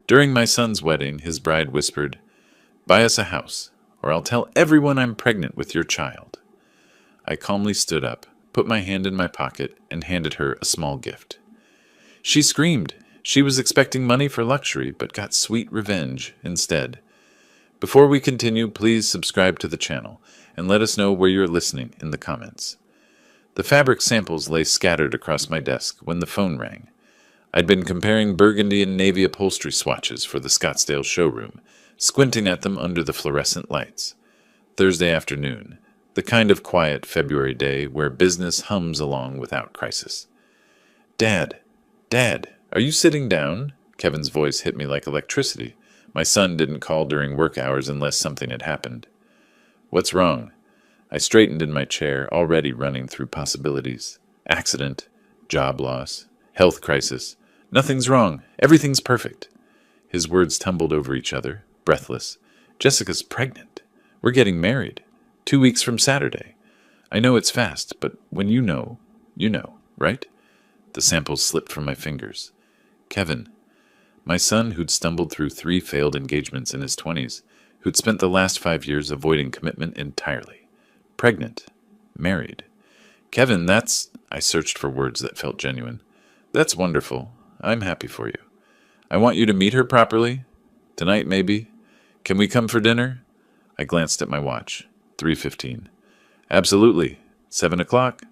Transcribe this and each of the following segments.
During my son's wedding, his bride whispered, "Buy us a house, or I'll tell everyone I'm pregnant with your child." I calmly stood up, put my hand in my pocket, and handed her a small gift. She screamed. She was expecting money for luxury, but got sweet revenge instead. Before we continue, please subscribe to the channel, and let us know where you're listening in the comments. The fabric samples lay scattered across my desk when the phone rang. I'd been comparing burgundy and navy upholstery swatches for the Scottsdale showroom, squinting at them under the fluorescent lights. Thursday afternoon, the kind of quiet February day where business hums along without crisis. "Dad, Dad, are you sitting down?" Kevin's voice hit me like electricity. My son didn't call during work hours unless something had happened. "What's wrong?" I straightened in my chair, already running through possibilities. Accident, job loss, health crisis. "Nothing's wrong. Everything's perfect." His words tumbled over each other, breathless. "Jessica's pregnant. We're getting married. 2 weeks from Saturday. I know it's fast, but when you know, right?" The samples slipped from my fingers. "Kevin." My son, who'd stumbled through 3 failed engagements in his 20s, who'd spent the last 5 years avoiding commitment entirely. Pregnant. Married. "Kevin, that's—" I searched for words that felt genuine. "That's wonderful. I'm happy for you. I want you to meet her properly. Tonight, maybe. Can we come for dinner?" I glanced at my watch. 3:15. "Absolutely. 7 o'clock."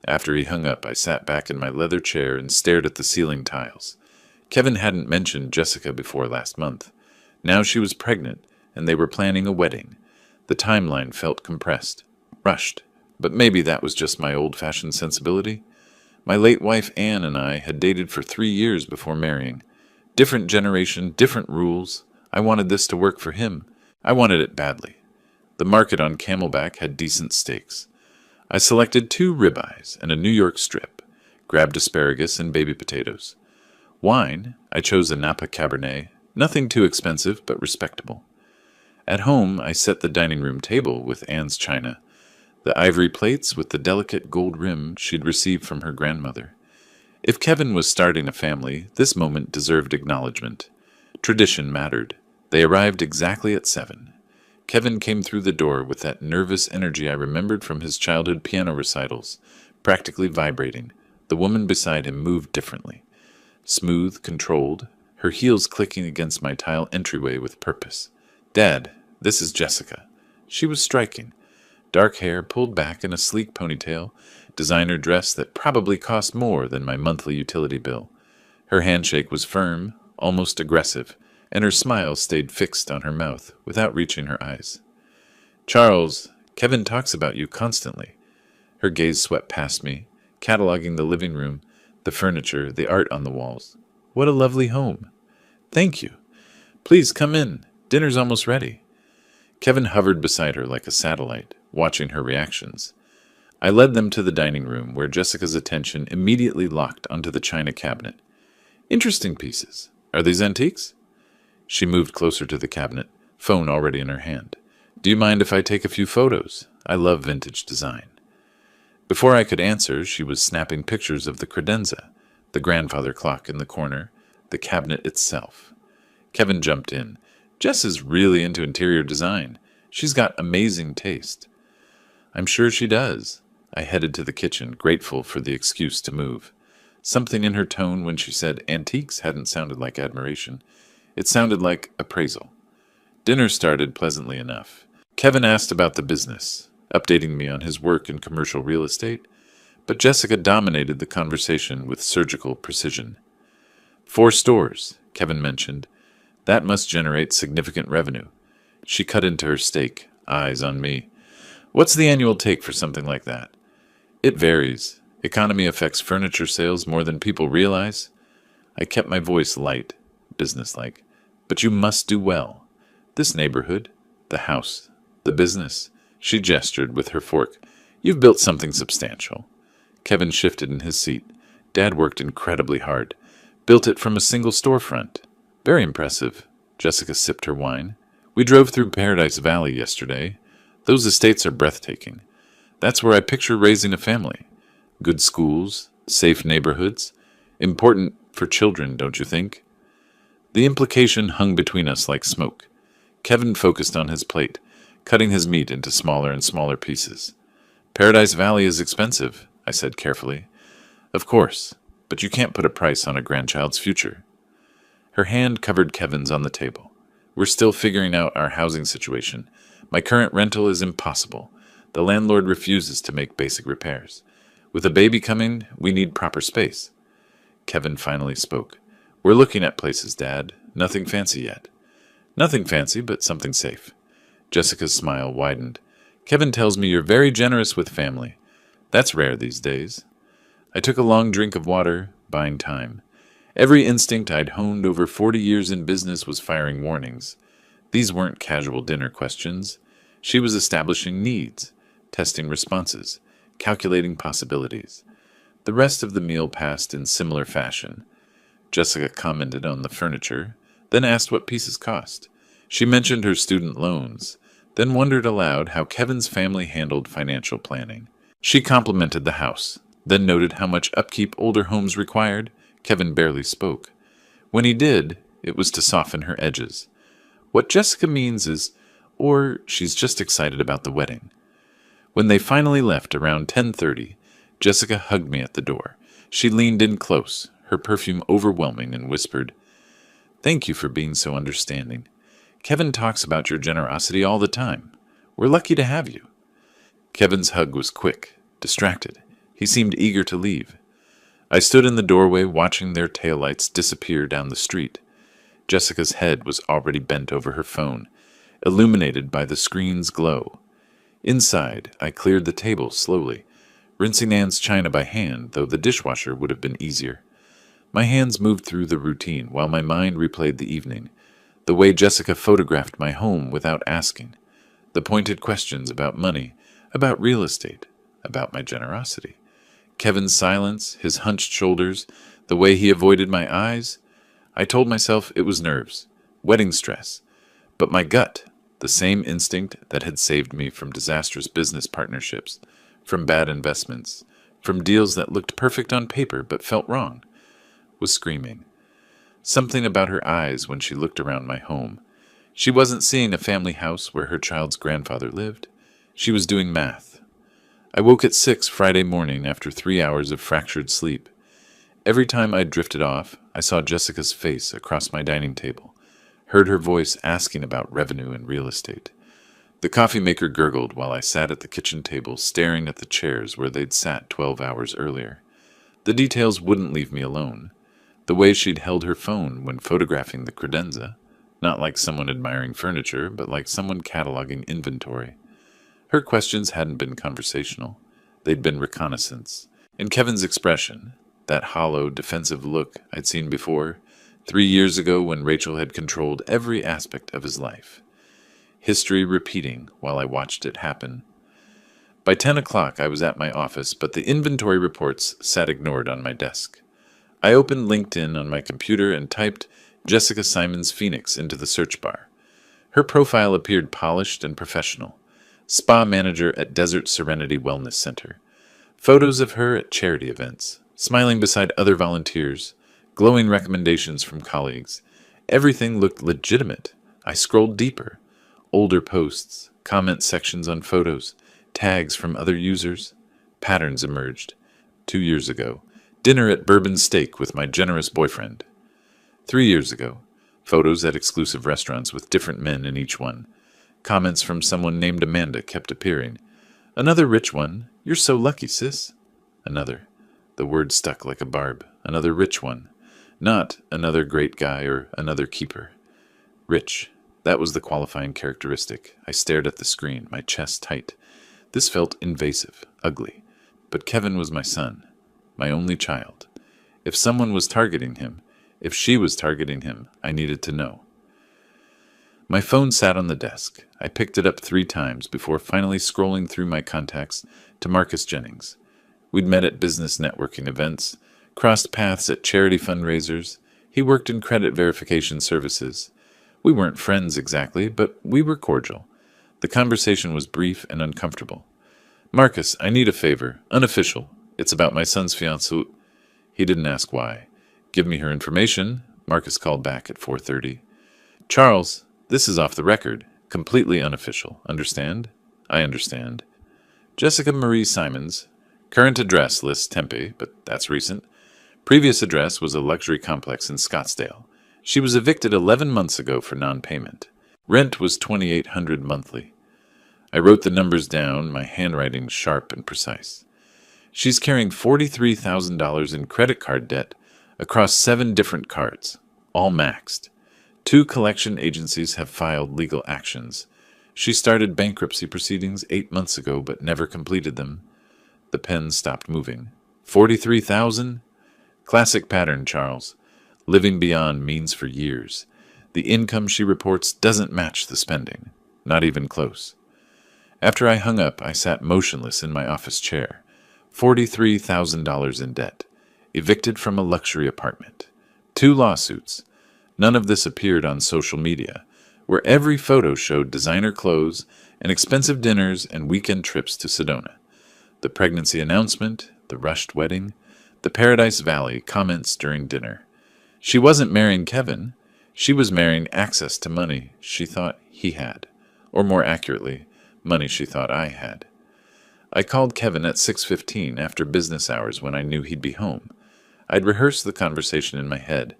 After he hung up, I sat back in my leather chair and stared at the ceiling tiles. Kevin hadn't mentioned Jessica before last month. Now she was pregnant, and they were planning a wedding. The timeline felt compressed, rushed, but maybe that was just my old-fashioned sensibility. My late wife Anne and I had dated for 3 years before marrying. Different generation, different rules. I wanted this to work for him. I wanted it badly. The market on Camelback had decent steaks. I selected 2 ribeyes and a New York strip, grabbed asparagus and baby potatoes. Wine, I chose a Napa Cabernet, nothing too expensive but respectable. At home, I set the dining room table with Anne's china, the ivory plates with the delicate gold rim she'd received from her grandmother. If Kevin was starting a family, this moment deserved acknowledgement. Tradition mattered. They arrived exactly at 7. Kevin came through the door with that nervous energy I remembered from his childhood piano recitals, practically vibrating. The woman beside him moved differently. Smooth, controlled, her heels clicking against my tile entryway with purpose. "Dad, this is Jessica." She was striking. Dark hair pulled back in a sleek ponytail, designer dress that probably cost more than my monthly utility bill. Her handshake was firm, almost aggressive, and her smile stayed fixed on her mouth without reaching her eyes. "Charles, Kevin talks about you constantly." Her gaze swept past me, cataloging the living room, the furniture, the art on the walls. "What a lovely home." "Thank you. Please come in. Dinner's almost ready." Kevin hovered beside her like a satellite, watching her reactions. I led them to the dining room, where Jessica's attention immediately locked onto the china cabinet. "Interesting pieces. Are these antiques?" She moved closer to the cabinet, phone already in her hand. "Do you mind if I take a few photos? I love vintage design." Before I could answer, she was snapping pictures of the credenza, the grandfather clock in the corner, the cabinet itself. Kevin jumped in. "Jess is really into interior design. She's got amazing taste." "I'm sure she does." I headed to the kitchen, grateful for the excuse to move. Something in her tone when she said antiques hadn't sounded like admiration. It sounded like appraisal. Dinner started pleasantly enough. Kevin asked about the business, updating me on his work in commercial real estate, but Jessica dominated the conversation with surgical precision. 4 stores, Kevin mentioned. That must generate significant revenue. She cut into her steak, eyes on me. "What's the annual take for something like that?" "It varies. Economy affects furniture sales more than people realize." I kept my voice light, businesslike. "But you must do well. This neighborhood, the house, the business." She gestured with her fork. "You've built something substantial." Kevin shifted in his seat. "Dad worked incredibly hard. Built it from a single storefront." "Very impressive." Jessica sipped her wine. "We drove through Paradise Valley yesterday. Those estates are breathtaking. That's where I picture raising a family. Good schools, safe neighborhoods. Important for children, don't you think?" The implication hung between us like smoke. Kevin focused on his plate, cutting his meat into smaller and smaller pieces. Paradise Valley is expensive, I said carefully. Of course, but you can't put a price on a grandchild's future. Her hand covered Kevin's on the table. We're still figuring out our housing situation. My current rental is impossible. The landlord refuses to make basic repairs. With a baby coming, we need proper space. Kevin finally spoke. We're looking at places, Dad. Nothing fancy yet. Nothing fancy, but something safe. Jessica's smile widened. Kevin tells me you're very generous with family. That's rare these days. I took a long drink of water, buying time. Every instinct I'd honed over 40 years in business was firing warnings. These weren't casual dinner questions. She was establishing needs, testing responses, calculating possibilities. The rest of the meal passed in similar fashion. Jessica commented on the furniture, then asked what pieces cost. She mentioned her student loans, then wondered aloud how Kevin's family handled financial planning. She complimented the house, then noted how much upkeep older homes required. Kevin barely spoke. When he did, it was to soften her edges. What Jessica means is, or she's just excited about the wedding. When they finally left around 10:30, Jessica hugged me at the door. She leaned in close, her perfume overwhelming, and whispered, "Thank you for being so understanding. Kevin talks about your generosity all the time. We're lucky to have you." Kevin's hug was quick, distracted. He seemed eager to leave. I stood in the doorway watching their taillights disappear down the street. Jessica's head was already bent over her phone, illuminated by the screen's glow. Inside, I cleared the table slowly, rinsing Anne's china by hand, though the dishwasher would have been easier. My hands moved through the routine while my mind replayed the evening, the way Jessica photographed my home without asking, the pointed questions about money, about real estate, about my generosity. Kevin's silence, his hunched shoulders, the way he avoided my eyes. I told myself it was nerves, wedding stress. But my gut, the same instinct that had saved me from disastrous business partnerships, from bad investments, from deals that looked perfect on paper but felt wrong, was screaming. Something about her eyes when she looked around my home. She wasn't seeing a family house where her child's grandfather lived. She was doing math. I woke at 6 Friday morning after 3 hours of fractured sleep. Every time I drifted off, I saw Jessica's face across my dining table, heard her voice asking about revenue and real estate. The coffee maker gurgled while I sat at the kitchen table staring at the chairs where they'd sat 12 hours earlier. The details wouldn't leave me alone. The way she'd held her phone when photographing the credenza, not like someone admiring furniture, but like someone cataloging inventory. Her questions hadn't been conversational. They'd been reconnaissance. And Kevin's expression, that hollow, defensive look I'd seen before, 3 years ago when Rachel had controlled every aspect of his life. History repeating while I watched it happen. By 10 o'clock I was at my office, but the inventory reports sat ignored on my desk. I opened LinkedIn on my computer and typed Jessica Simons Phoenix into the search bar. Her profile appeared polished and professional. Spa manager at Desert Serenity Wellness Center. Photos of her at charity events, smiling beside other volunteers, glowing recommendations from colleagues. Everything looked legitimate. I scrolled deeper. Older posts, comment sections on photos, tags from other users. Patterns emerged. 2 years ago, dinner at Bourbon Steak with my generous boyfriend. 3 years ago, photos at exclusive restaurants with different men in each one. Comments from someone named Amanda kept appearing. Another rich one. You're so lucky, sis. Another. The word stuck like a barb. Another rich one. Not another great guy or another keeper. Rich. That was the qualifying characteristic. I stared at the screen, my chest tight. This felt invasive, ugly. But Kevin was my son, my only child. If someone was targeting him, if she was targeting him, I needed to know. My phone sat on the desk. I picked it up 3 times before finally scrolling through my contacts to Marcus Jennings. We'd met at business networking events, crossed paths at charity fundraisers. He worked in credit verification services. We weren't friends exactly, but we were cordial. The conversation was brief and uncomfortable. "Marcus, I need a favor. Unofficial. It's about my son's fiancée." He didn't ask why. Give me her information, Marcus called back at 4:30. Charles, this is off the record. Completely unofficial. Understand? I understand. Jessica Marie Simons. Current address lists Tempe, but that's recent. Previous address was a luxury complex in Scottsdale. She was evicted 11 months ago for non-payment. Rent was $2,800 monthly. I wrote the numbers down, my handwriting sharp and precise. She's carrying $43,000 in credit card debt across 7 different cards, all maxed. 2 collection agencies have filed legal actions. She started bankruptcy proceedings 8 months ago but never completed them. The pen stopped moving. 43,000? Classic pattern, Charles. Living beyond means for years. The income she reports doesn't match the spending. Not even close. After I hung up, I sat motionless in my office chair. $43,000 in debt. Evicted from a luxury apartment. 2 lawsuits. None of this appeared on social media, where every photo showed designer clothes and expensive dinners and weekend trips to Sedona. The pregnancy announcement, the rushed wedding, the Paradise Valley comments during dinner. She wasn't marrying Kevin. She was marrying access to money she thought he had, or more accurately, money she thought I had. I called Kevin at 6:15 after business hours when I knew he'd be home. I'd rehearsed the conversation in my head,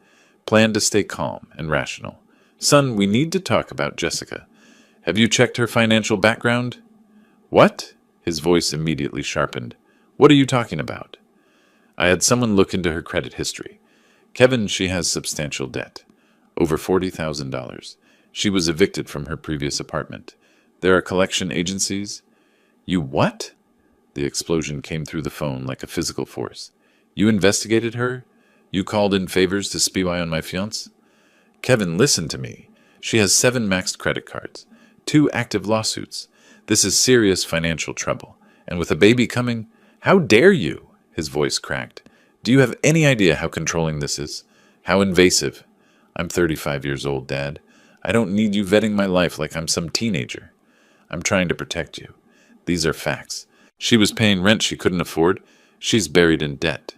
planned to stay calm and rational. Son, we need to talk about Jessica. Have you checked her financial background? What? His voice immediately sharpened. What are you talking about? I had someone look into her credit history. Kevin, she has substantial debt. Over $40,000. She was evicted from her previous apartment. There are collection agencies. You what? The explosion came through the phone like a physical force. You investigated her? You called in favors to spy on my fiancé? Kevin, listen to me. She has 7 maxed credit cards, 2 active lawsuits. This is serious financial trouble. And with a baby coming, how dare you? His voice cracked. Do you have any idea how controlling this is? How invasive? I'm 35 years old, Dad. I don't need you vetting my life like I'm some teenager. I'm trying to protect you. These are facts. She was paying rent she couldn't afford. She's buried in debt.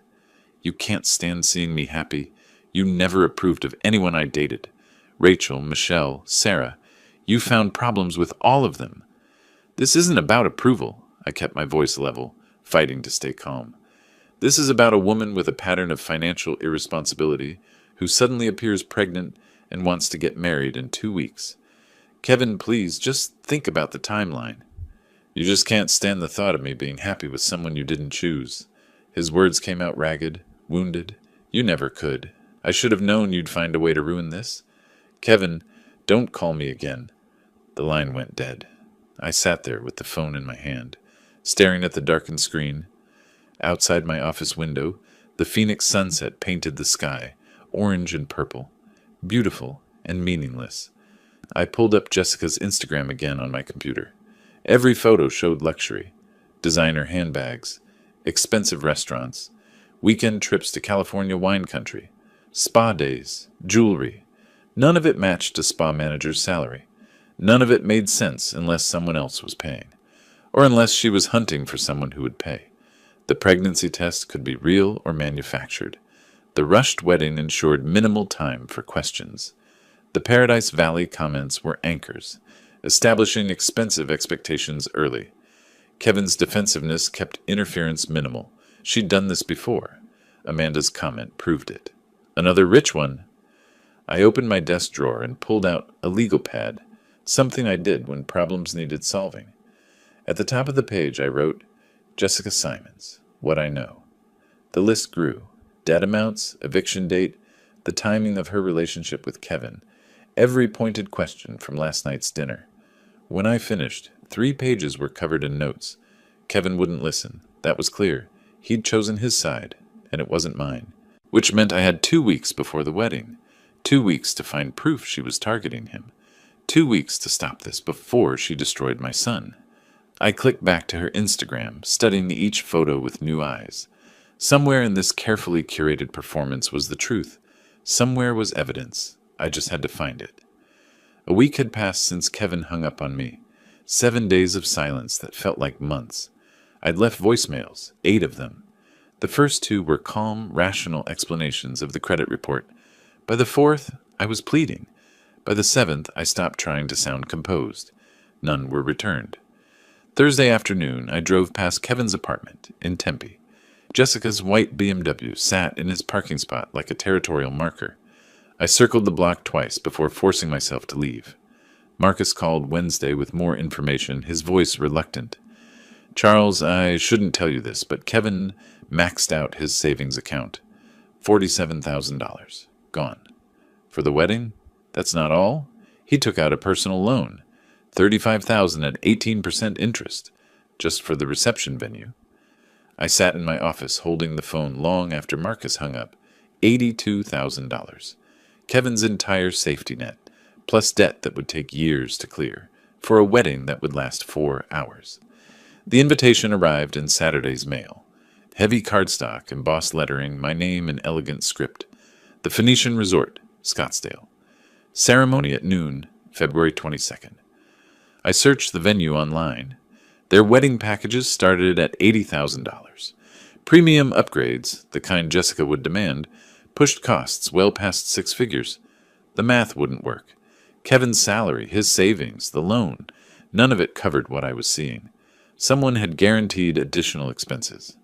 You can't stand seeing me happy. You never approved of anyone I dated. Rachel, Michelle, Sarah. You found problems with all of them. This isn't about approval. I kept my voice level, fighting to stay calm. This is about a woman with a pattern of financial irresponsibility who suddenly appears pregnant and wants to get married in 2 weeks. Kevin, please, just think about the timeline. You just can't stand the thought of me being happy with someone you didn't choose. His words came out ragged, wounded. You never could. I should have known you'd find a way to ruin this. Kevin, don't call me again. The line went dead. I sat there with the phone in my hand, staring at the darkened screen. Outside my office window, the Phoenix sunset painted the sky, orange and purple, beautiful and meaningless. I pulled up Jessica's Instagram again on my computer. Every photo showed luxury, designer handbags, expensive restaurants, weekend trips to California wine country, spa days, jewelry. None of it matched a spa manager's salary. None of it made sense unless someone else was paying, or unless she was hunting for someone who would pay. The pregnancy test could be real or manufactured. The rushed wedding ensured minimal time for questions. The Paradise Valley comments were anchors, establishing expensive expectations early. Kevin's defensiveness kept interference minimal. She'd done this before. Amanda's comment proved it. Another rich one. I opened my desk drawer and pulled out a legal pad, something I did when problems needed solving. At the top of the page I wrote, Jessica Simons, what I know. The list grew. Debt amounts, eviction date, the timing of her relationship with Kevin, every pointed question from last night's dinner. When I finished, 3 pages were covered in notes. Kevin wouldn't listen. That was clear. He'd chosen his side, and it wasn't mine. Which meant I had 2 weeks before the wedding. 2 weeks to find proof she was targeting him. 2 weeks to stop this before she destroyed my son. I clicked back to her Instagram, studying each photo with new eyes. Somewhere in this carefully curated performance was the truth. Somewhere was evidence. I just had to find it. A week had passed since Kevin hung up on me. 7 days of silence that felt like months. I'd left voicemails, 8 of them. The first 2 were calm, rational explanations of the credit report, By the fourth, I was pleading. By the seventh, I stopped trying to sound composed. None were returned. Thursday afternoon, I drove past Kevin's apartment in Tempe. Jessica's white BMW sat in his parking spot like a territorial marker. I circled the block twice before forcing myself to leave. Marcus called Wednesday with more information, his voice reluctant. Charles, I shouldn't tell you this, but Kevin maxed out his savings account. $47,000. Gone. For the wedding? That's not all. He took out a personal loan. $35,000 at 18% interest. Just for the reception venue. I sat in my office holding the phone long after Marcus hung up. $82,000. Kevin's entire safety net, plus debt that would take years to clear, for a wedding that would last 4 hours. The invitation arrived in Saturday's mail. Heavy cardstock, embossed lettering, my name in elegant script. The Phoenician Resort, Scottsdale. Ceremony at noon, February 22nd. I searched the venue online. Their wedding packages started at $80,000. Premium upgrades, the kind Jessica would demand, pushed costs well past 6 figures. The math wouldn't work. Kevin's salary, his savings, the loan, none of it covered what I was seeing. Someone had guaranteed additional expenses.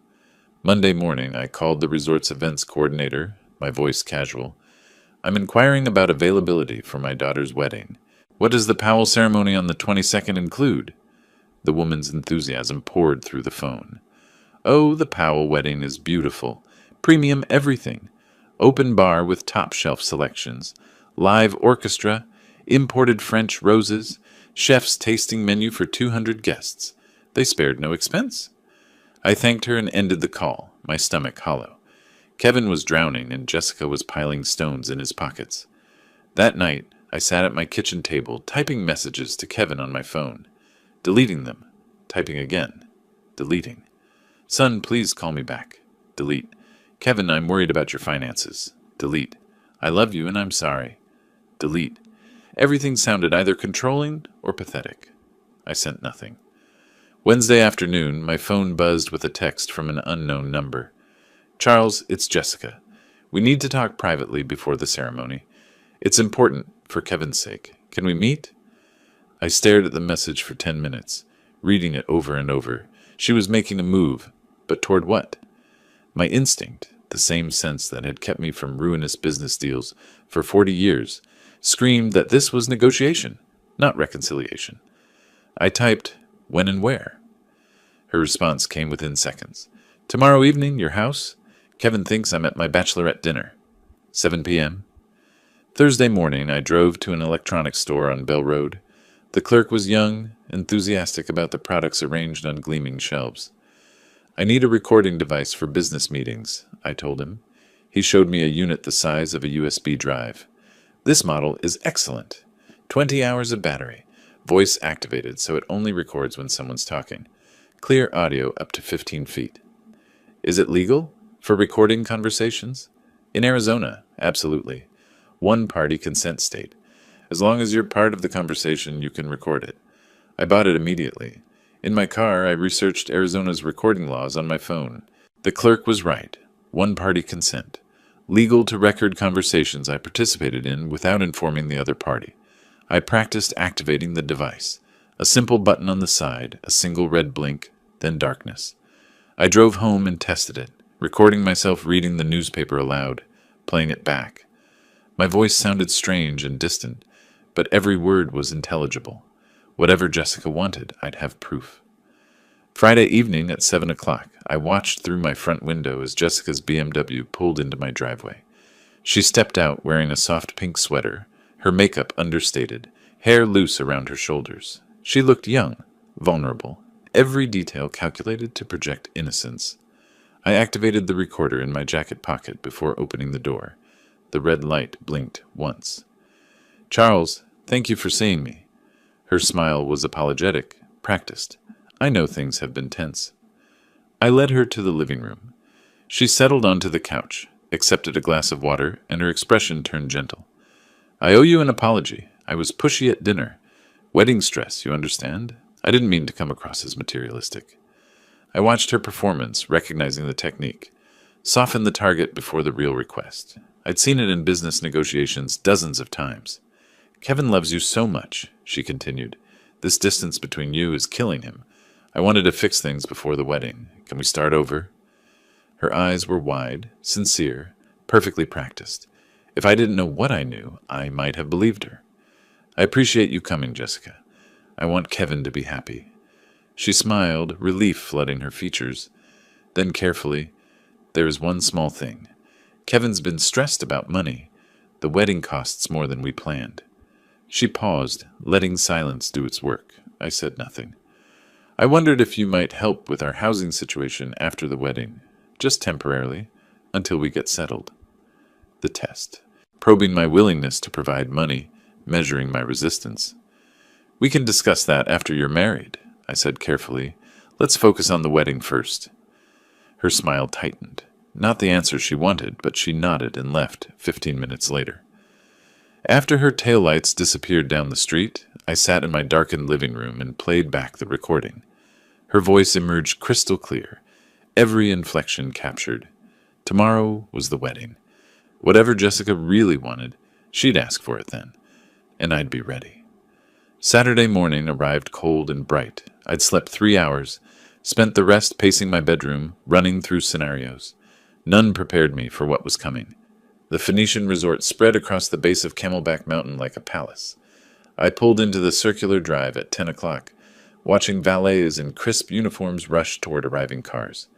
Monday morning, I called the resort's events coordinator, my voice casual. I'm inquiring about availability for my daughter's wedding. What does the Powell ceremony on the 22nd include? The woman's enthusiasm poured through the phone. Oh, the Powell wedding is beautiful. Premium everything. Open bar with top-shelf selections. Live orchestra. Imported French roses. Chef's tasting menu for 200 guests. They spared no expense. I thanked her and ended the call, my stomach hollow. Kevin was drowning and Jessica was piling stones in his pockets. That night, I sat at my kitchen table, typing messages to Kevin on my phone. Deleting them. Typing again. Deleting. Son, please call me back. Delete. Kevin, I'm worried about your finances. Delete. I love you and I'm sorry. Delete. Everything sounded either controlling or pathetic. I sent nothing. Wednesday afternoon, my phone buzzed with a text from an unknown number. Charles, it's Jessica. We need to talk privately before the ceremony. It's important, for Kevin's sake. Can we meet? I stared at the message for 10 minutes, reading it over and over. She was making a move, but toward what? My instinct, the same sense that had kept me from ruinous business deals for 40 years, screamed that this was negotiation, not reconciliation. I typed, when and where? Her response came within seconds. Tomorrow evening, your house? Kevin thinks I'm at my bachelorette dinner. 7 p.m. Thursday morning, I drove to an electronics store on Bell Road. The clerk was young, enthusiastic about the products arranged on gleaming shelves. I need a recording device for business meetings, I told him. He showed me a unit the size of a USB drive. This model is excellent. 20 hours of battery. Voice activated so it only records when someone's talking. Clear audio up to 15 feet. Is it legal? For recording conversations? In Arizona, absolutely. One-party consent state. As long as you're part of the conversation, you can record it. I bought it immediately. In my car, I researched Arizona's recording laws on my phone. The clerk was right. One-party consent. Legal to record conversations I participated in without informing the other party. I practiced activating the device. A simple button on the side, a single red blink, then darkness. I drove home and tested it, recording myself reading the newspaper aloud, playing it back. My voice sounded strange and distant, but every word was intelligible. Whatever Jessica wanted, I'd have proof. Friday evening at 7 o'clock, I watched through my front window as Jessica's BMW pulled into my driveway. She stepped out wearing a soft pink sweater, her makeup understated, hair loose around her shoulders. She looked young, vulnerable, every detail calculated to project innocence. I activated the recorder in my jacket pocket before opening the door. The red light blinked once. Charles, thank you for seeing me. Her smile was apologetic, practiced. I know things have been tense. I led her to the living room. She settled onto the couch, accepted a glass of water, and her expression turned gentle. I owe you an apology. I was pushy at dinner. Wedding stress, you understand? I didn't mean to come across as materialistic. I watched her performance, recognizing the technique. Soften the target before the real request. I'd seen it in business negotiations dozens of times. Kevin loves you so much, she continued. This distance between you is killing him. I wanted to fix things before the wedding. Can we start over? Her eyes were wide, sincere, perfectly practiced. If I didn't know what I knew, I might have believed her. I appreciate you coming, Jessica. I want Kevin to be happy. She smiled, relief flooding her features. Then carefully, there is one small thing. Kevin's been stressed about money. The wedding costs more than we planned. She paused, letting silence do its work. I said nothing. I wondered if you might help with our housing situation after the wedding, just temporarily, until we get settled. The test. Probing my willingness to provide money, measuring my resistance. We can discuss that after you're married, I said carefully. Let's focus on the wedding first. Her smile tightened. Not the answer she wanted, but she nodded and left 15 minutes later. After her taillights disappeared down the street, I sat in my darkened living room and played back the recording. Her voice emerged crystal clear, every inflection captured. Tomorrow was the wedding. Whatever Jessica really wanted, she'd ask for it then, and I'd be ready. Saturday morning arrived cold and bright. I'd slept 3 hours, spent the rest pacing my bedroom, running through scenarios. None prepared me for what was coming. The Phoenician resort spread across the base of Camelback Mountain like a palace. I pulled into the circular drive at 10 o'clock, watching valets in crisp uniforms rush toward arriving cars.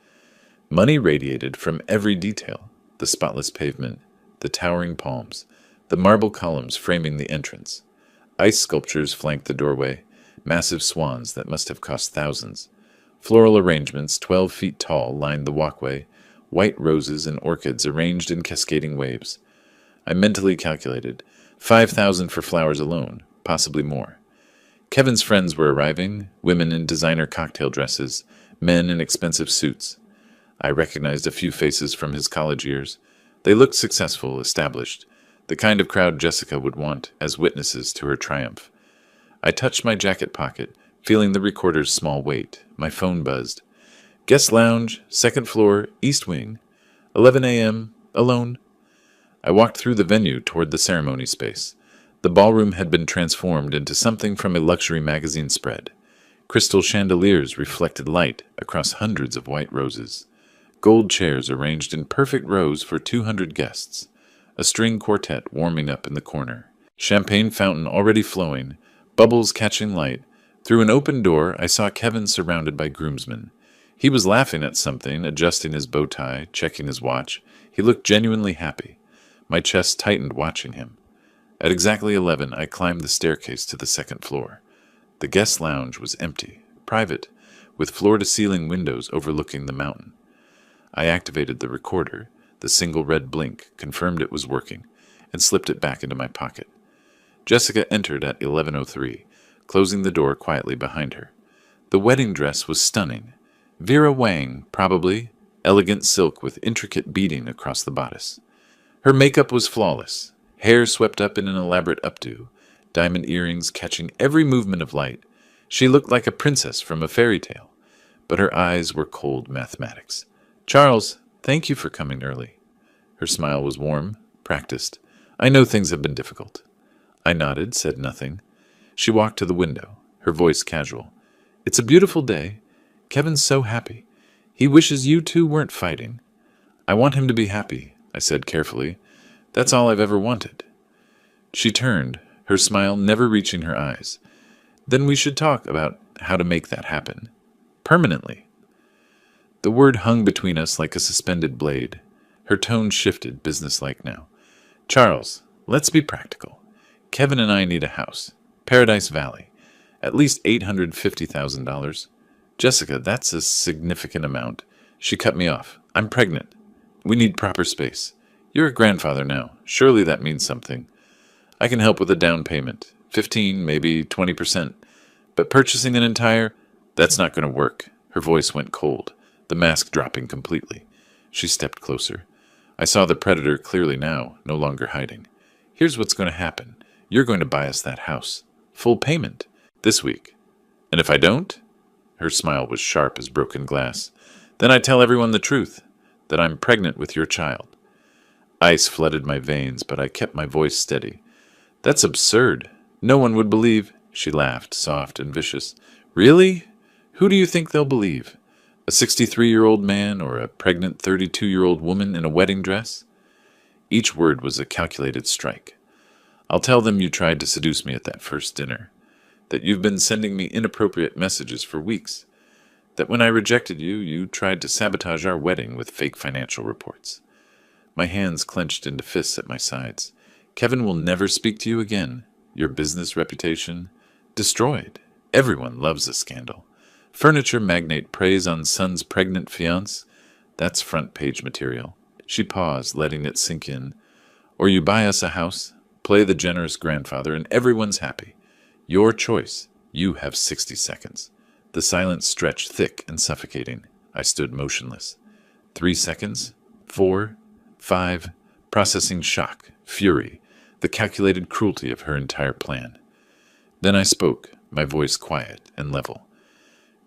Money radiated from every detail: the spotless pavement, the towering palms, the marble columns framing the entrance. Ice sculptures flanked the doorway, massive swans that must have cost thousands. Floral arrangements 12 feet tall lined the walkway, white roses and orchids arranged in cascading waves. I mentally calculated 5,000 for flowers alone, possibly more. Kevin's friends were arriving, women in designer cocktail dresses, men in expensive suits. I recognized a few faces from his college years. They looked successful, established, the kind of crowd Jessica would want as witnesses to her triumph. I touched my jacket pocket, feeling the recorder's small weight. My phone buzzed. Guest lounge, second floor, east wing. 11 a.m., alone. I walked through the venue toward the ceremony space. The ballroom had been transformed into something from a luxury magazine spread. Crystal chandeliers reflected light across hundreds of white roses. Gold chairs arranged in perfect rows for 200 guests. A string quartet warming up in the corner. Champagne fountain already flowing, bubbles catching light. Through an open door, I saw Kevin surrounded by groomsmen. He was laughing at something, adjusting his bow tie, checking his watch. He looked genuinely happy. My chest tightened watching him. At exactly 11, I climbed the staircase to the second floor. The guest lounge was empty, private, with floor-to-ceiling windows overlooking the mountain. I activated the recorder. The single red blink confirmed it was working, and slipped it back into my pocket. Jessica entered at 11:03, closing the door quietly behind her. The wedding dress was stunning. Vera Wang, probably, elegant silk with intricate beading across the bodice. Her makeup was flawless, hair swept up in an elaborate updo, diamond earrings catching every movement of light. She looked like a princess from a fairy tale, but her eyes were cold mathematics. Charles, thank you for coming early. Her smile was warm, practiced. I know things have been difficult. I nodded, said nothing. She walked to the window, her voice casual. It's a beautiful day. Kevin's so happy. He wishes you two weren't fighting. I want him to be happy, I said carefully. That's all I've ever wanted. She turned, her smile never reaching her eyes. Then we should talk about how to make that happen. Permanently. The word hung between us like a suspended blade. Her tone shifted, businesslike now. Charles, let's be practical. Kevin and I need a house. Paradise Valley. At least $850,000. Jessica, that's a significant amount. She cut me off. I'm pregnant. We need proper space. You're a grandfather now. Surely that means something. I can help with a down payment. 15, maybe 20%. But purchasing an entire... That's not going to work. Her voice went cold, the mask dropping completely. She stepped closer. I saw the predator clearly now, no longer hiding. Here's what's going to happen. You're going to buy us that house. Full payment. This week. And if I don't? Her smile was sharp as broken glass. Then I tell everyone the truth, that I'm pregnant with your child. Ice flooded my veins, but I kept my voice steady. That's absurd. No one would believe. She laughed, soft and vicious. Really? Who do you think they'll believe? A 63-year-old man or a pregnant 32-year-old woman in a wedding dress? Each word was a calculated strike. I'll tell them you tried to seduce me at that first dinner, that you've been sending me inappropriate messages for weeks, that when I rejected you, you tried to sabotage our wedding with fake financial reports. My hands clenched into fists at my sides. Kevin will never speak to you again. Your business reputation destroyed. Everyone loves a scandal. Furniture magnate preys on son's pregnant fiancé. That's front page material. She paused, letting it sink in. Or you buy us a house, play the generous grandfather, and everyone's happy. Your choice. You have 60 seconds. The silence stretched thick and suffocating. I stood motionless. 3 seconds. 4. 5. Processing shock, fury, the calculated cruelty of her entire plan. Then I spoke, my voice quiet and level.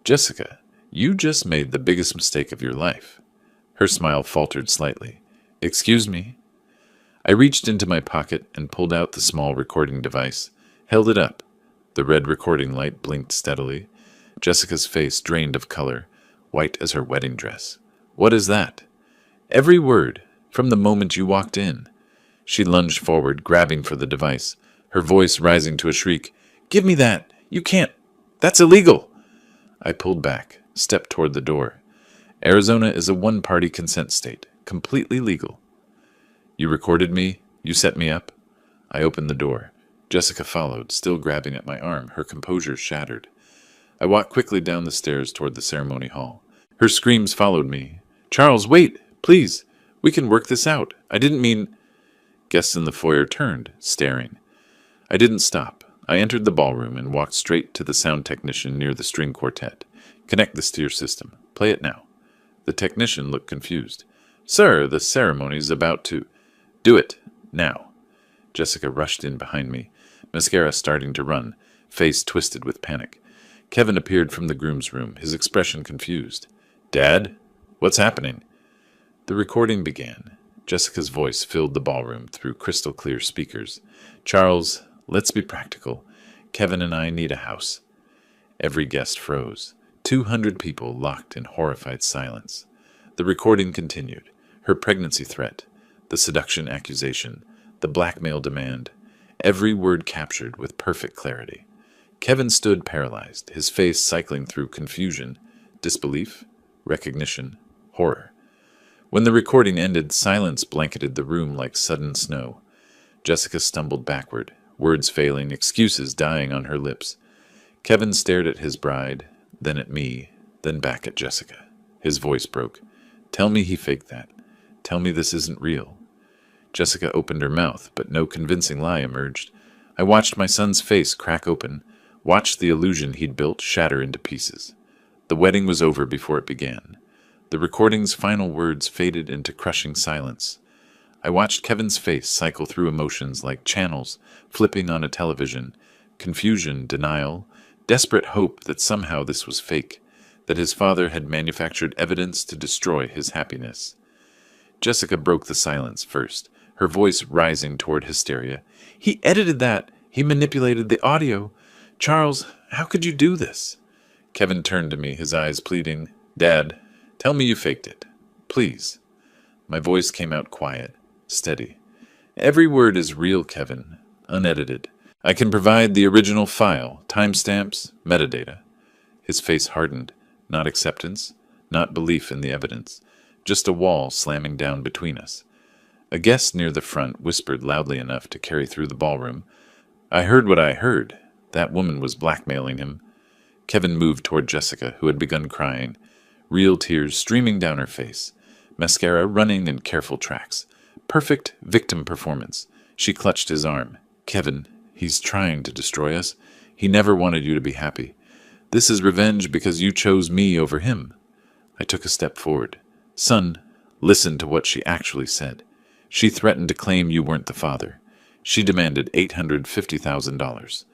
Jessica, you just made the biggest mistake of your life. Her smile faltered slightly. Excuse me? I reached into my pocket and pulled out the small recording device, held it up. The red recording light blinked steadily. Jessica's face drained of color, white as her wedding dress. What is that? Every word, from the moment you walked in. She lunged forward, grabbing for the device, her voice rising to a shriek. Give me that! You can't! That's illegal! I pulled back, stepped toward the door. Arizona is a one-party consent state, completely legal. You recorded me? You set me up? I opened the door. Jessica followed, still grabbing at my arm, her composure shattered. I walked quickly down the stairs toward the ceremony hall. Her screams followed me. Charles, wait! Please! We can work this out. I didn't mean... Guests in the foyer turned, staring. I didn't stop. I entered the ballroom and walked straight to the sound technician near the string quartet. Connect this to your system. Play it now. The technician looked confused. Sir, the ceremony's about to... Do it. Now. Jessica rushed in behind me, mascara starting to run, face twisted with panic. Kevin appeared from the groom's room, his expression confused. Dad? What's happening? The recording began. Jessica's voice filled the ballroom through crystal-clear speakers. Charles, let's be practical. Kevin and I need a house. Every guest froze. 200 people locked in horrified silence. The recording continued. Her pregnancy threat, the seduction accusation, the blackmail demand, every word captured with perfect clarity. Kevin stood paralyzed, his face cycling through confusion, disbelief, recognition, horror. When the recording ended, silence blanketed the room like sudden snow. Jessica stumbled backward, words failing, excuses dying on her lips. Kevin stared at his bride, then at me, then back at Jessica. His voice broke. Tell me he faked that. Tell me this isn't real. Jessica opened her mouth, but no convincing lie emerged. I watched my son's face crack open, watched the illusion he'd built shatter into pieces. The wedding was over before it began. The recording's final words faded into crushing silence. I watched Kevin's face cycle through emotions like channels flipping on a television, confusion, denial, desperate hope that somehow this was fake, that his father had manufactured evidence to destroy his happiness. Jessica broke the silence first, her voice rising toward hysteria. He edited that. He manipulated the audio. Charles, how could you do this? Kevin turned to me, his eyes pleading. Dad, tell me you faked it. Please. My voice came out quiet, steady. Every word is real, Kevin, unedited. I can provide the original file, timestamps, metadata. His face hardened, not acceptance, not belief in the evidence, just a wall slamming down between us. A guest near the front whispered loudly enough to carry through the ballroom. I heard what I heard. That woman was blackmailing him. Kevin moved toward Jessica, who had begun crying, real tears streaming down her face, mascara running in careful tracks. Perfect victim performance. She clutched his arm. Kevin, he's trying to destroy us. He never wanted you to be happy. This is revenge because you chose me over him. I took a step forward. Son, listen to what she actually said. She threatened to claim you weren't the father. She demanded $850,000.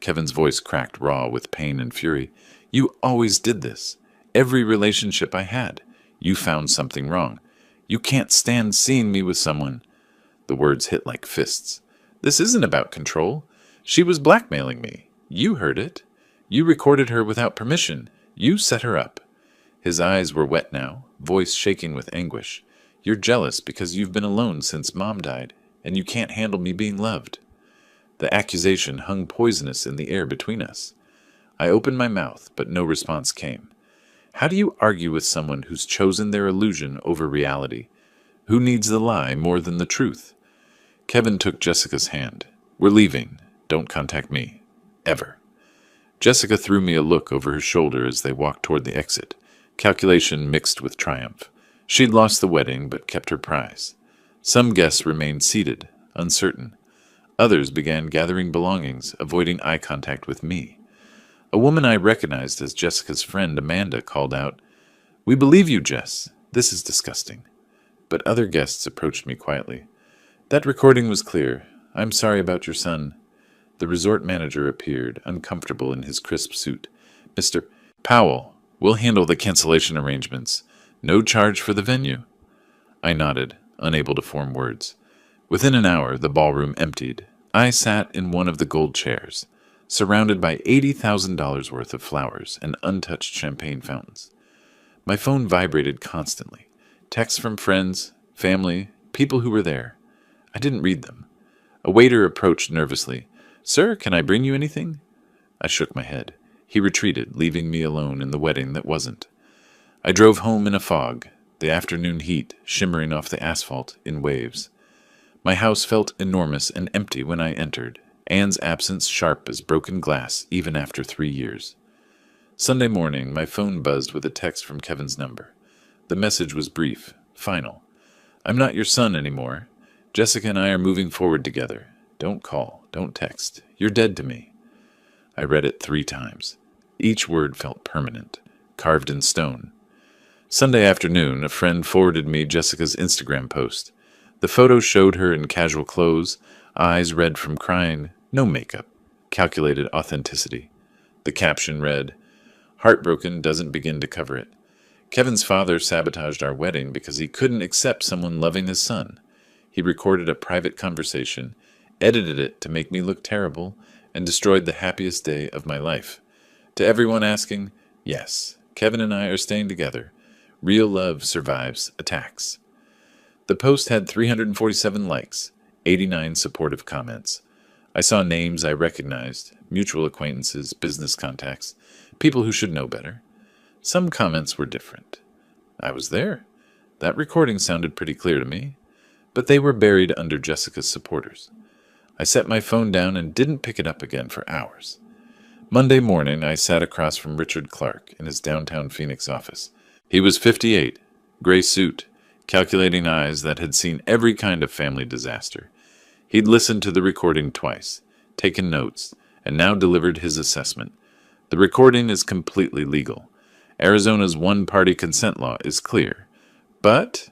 Kevin's voice cracked raw with pain and fury. You always did this. Every relationship I had. You found something wrong. You can't stand seeing me with someone. The words hit like fists. This isn't about control. She was blackmailing me. You heard it. You recorded her without permission. You set her up. His eyes were wet now, voice shaking with anguish. You're jealous because you've been alone since Mom died, and you can't handle me being loved. The accusation hung poisonous in the air between us. I opened my mouth, but no response came. How do you argue with someone who's chosen their illusion over reality? Who needs the lie more than the truth? Kevin took Jessica's hand. We're leaving. Don't contact me. Ever. Jessica threw me a look over her shoulder as they walked toward the exit, calculation mixed with triumph. She'd lost the wedding, but kept her prize. Some guests remained seated, uncertain. Others began gathering belongings, avoiding eye contact with me. A woman I recognized as Jessica's friend Amanda called out, "We believe you, Jess. This is disgusting." But other guests approached me quietly. "That recording was clear. I'm sorry about your son." The resort manager appeared, uncomfortable in his crisp suit. "Mr. Powell, we'll handle the cancellation arrangements. No charge for the venue." I nodded, unable to form words. Within an hour, the ballroom emptied. I sat in one of the gold chairs, surrounded by $80,000 worth of flowers and untouched champagne fountains. My phone vibrated constantly. Texts from friends, family, people who were there. I didn't read them. A waiter approached nervously. "Sir, can I bring you anything?" I shook my head. He retreated, leaving me alone in the wedding that wasn't. I drove home in a fog, the afternoon heat shimmering off the asphalt in waves. My house felt enormous and empty when I entered, Anne's absence sharp as broken glass even after 3 years. Sunday morning, my phone buzzed with a text from Kevin's number. The message was brief, final. "I'm not your son anymore. Jessica and I are moving forward together. Don't call, don't text. You're dead to me." I read it 3 times. Each word felt permanent, carved in stone. Sunday afternoon, a friend forwarded me Jessica's Instagram post. The photo showed her in casual clothes, eyes red from crying, no makeup, calculated authenticity. The caption read, "Heartbroken doesn't begin to cover it. Kevin's father sabotaged our wedding because he couldn't accept someone loving his son. He recorded a private conversation, edited it to make me look terrible, and destroyed the happiest day of my life. To everyone asking, yes, Kevin and I are staying together. Real love survives attacks." The post had 347 likes, 89 supportive comments. I saw names I recognized, mutual acquaintances, business contacts, people who should know better. Some comments were different. I was there. That recording sounded pretty clear to me. But they were buried under Jessica's supporters. I set my phone down and didn't pick it up again for hours. Monday morning, I sat across from Richard Clark in his downtown Phoenix office. He was 58, gray suit, calculating eyes that had seen every kind of family disaster. He'd listened to the recording twice, taken notes, and now delivered his assessment. The recording is completely legal. Arizona's one-party consent law is clear. But,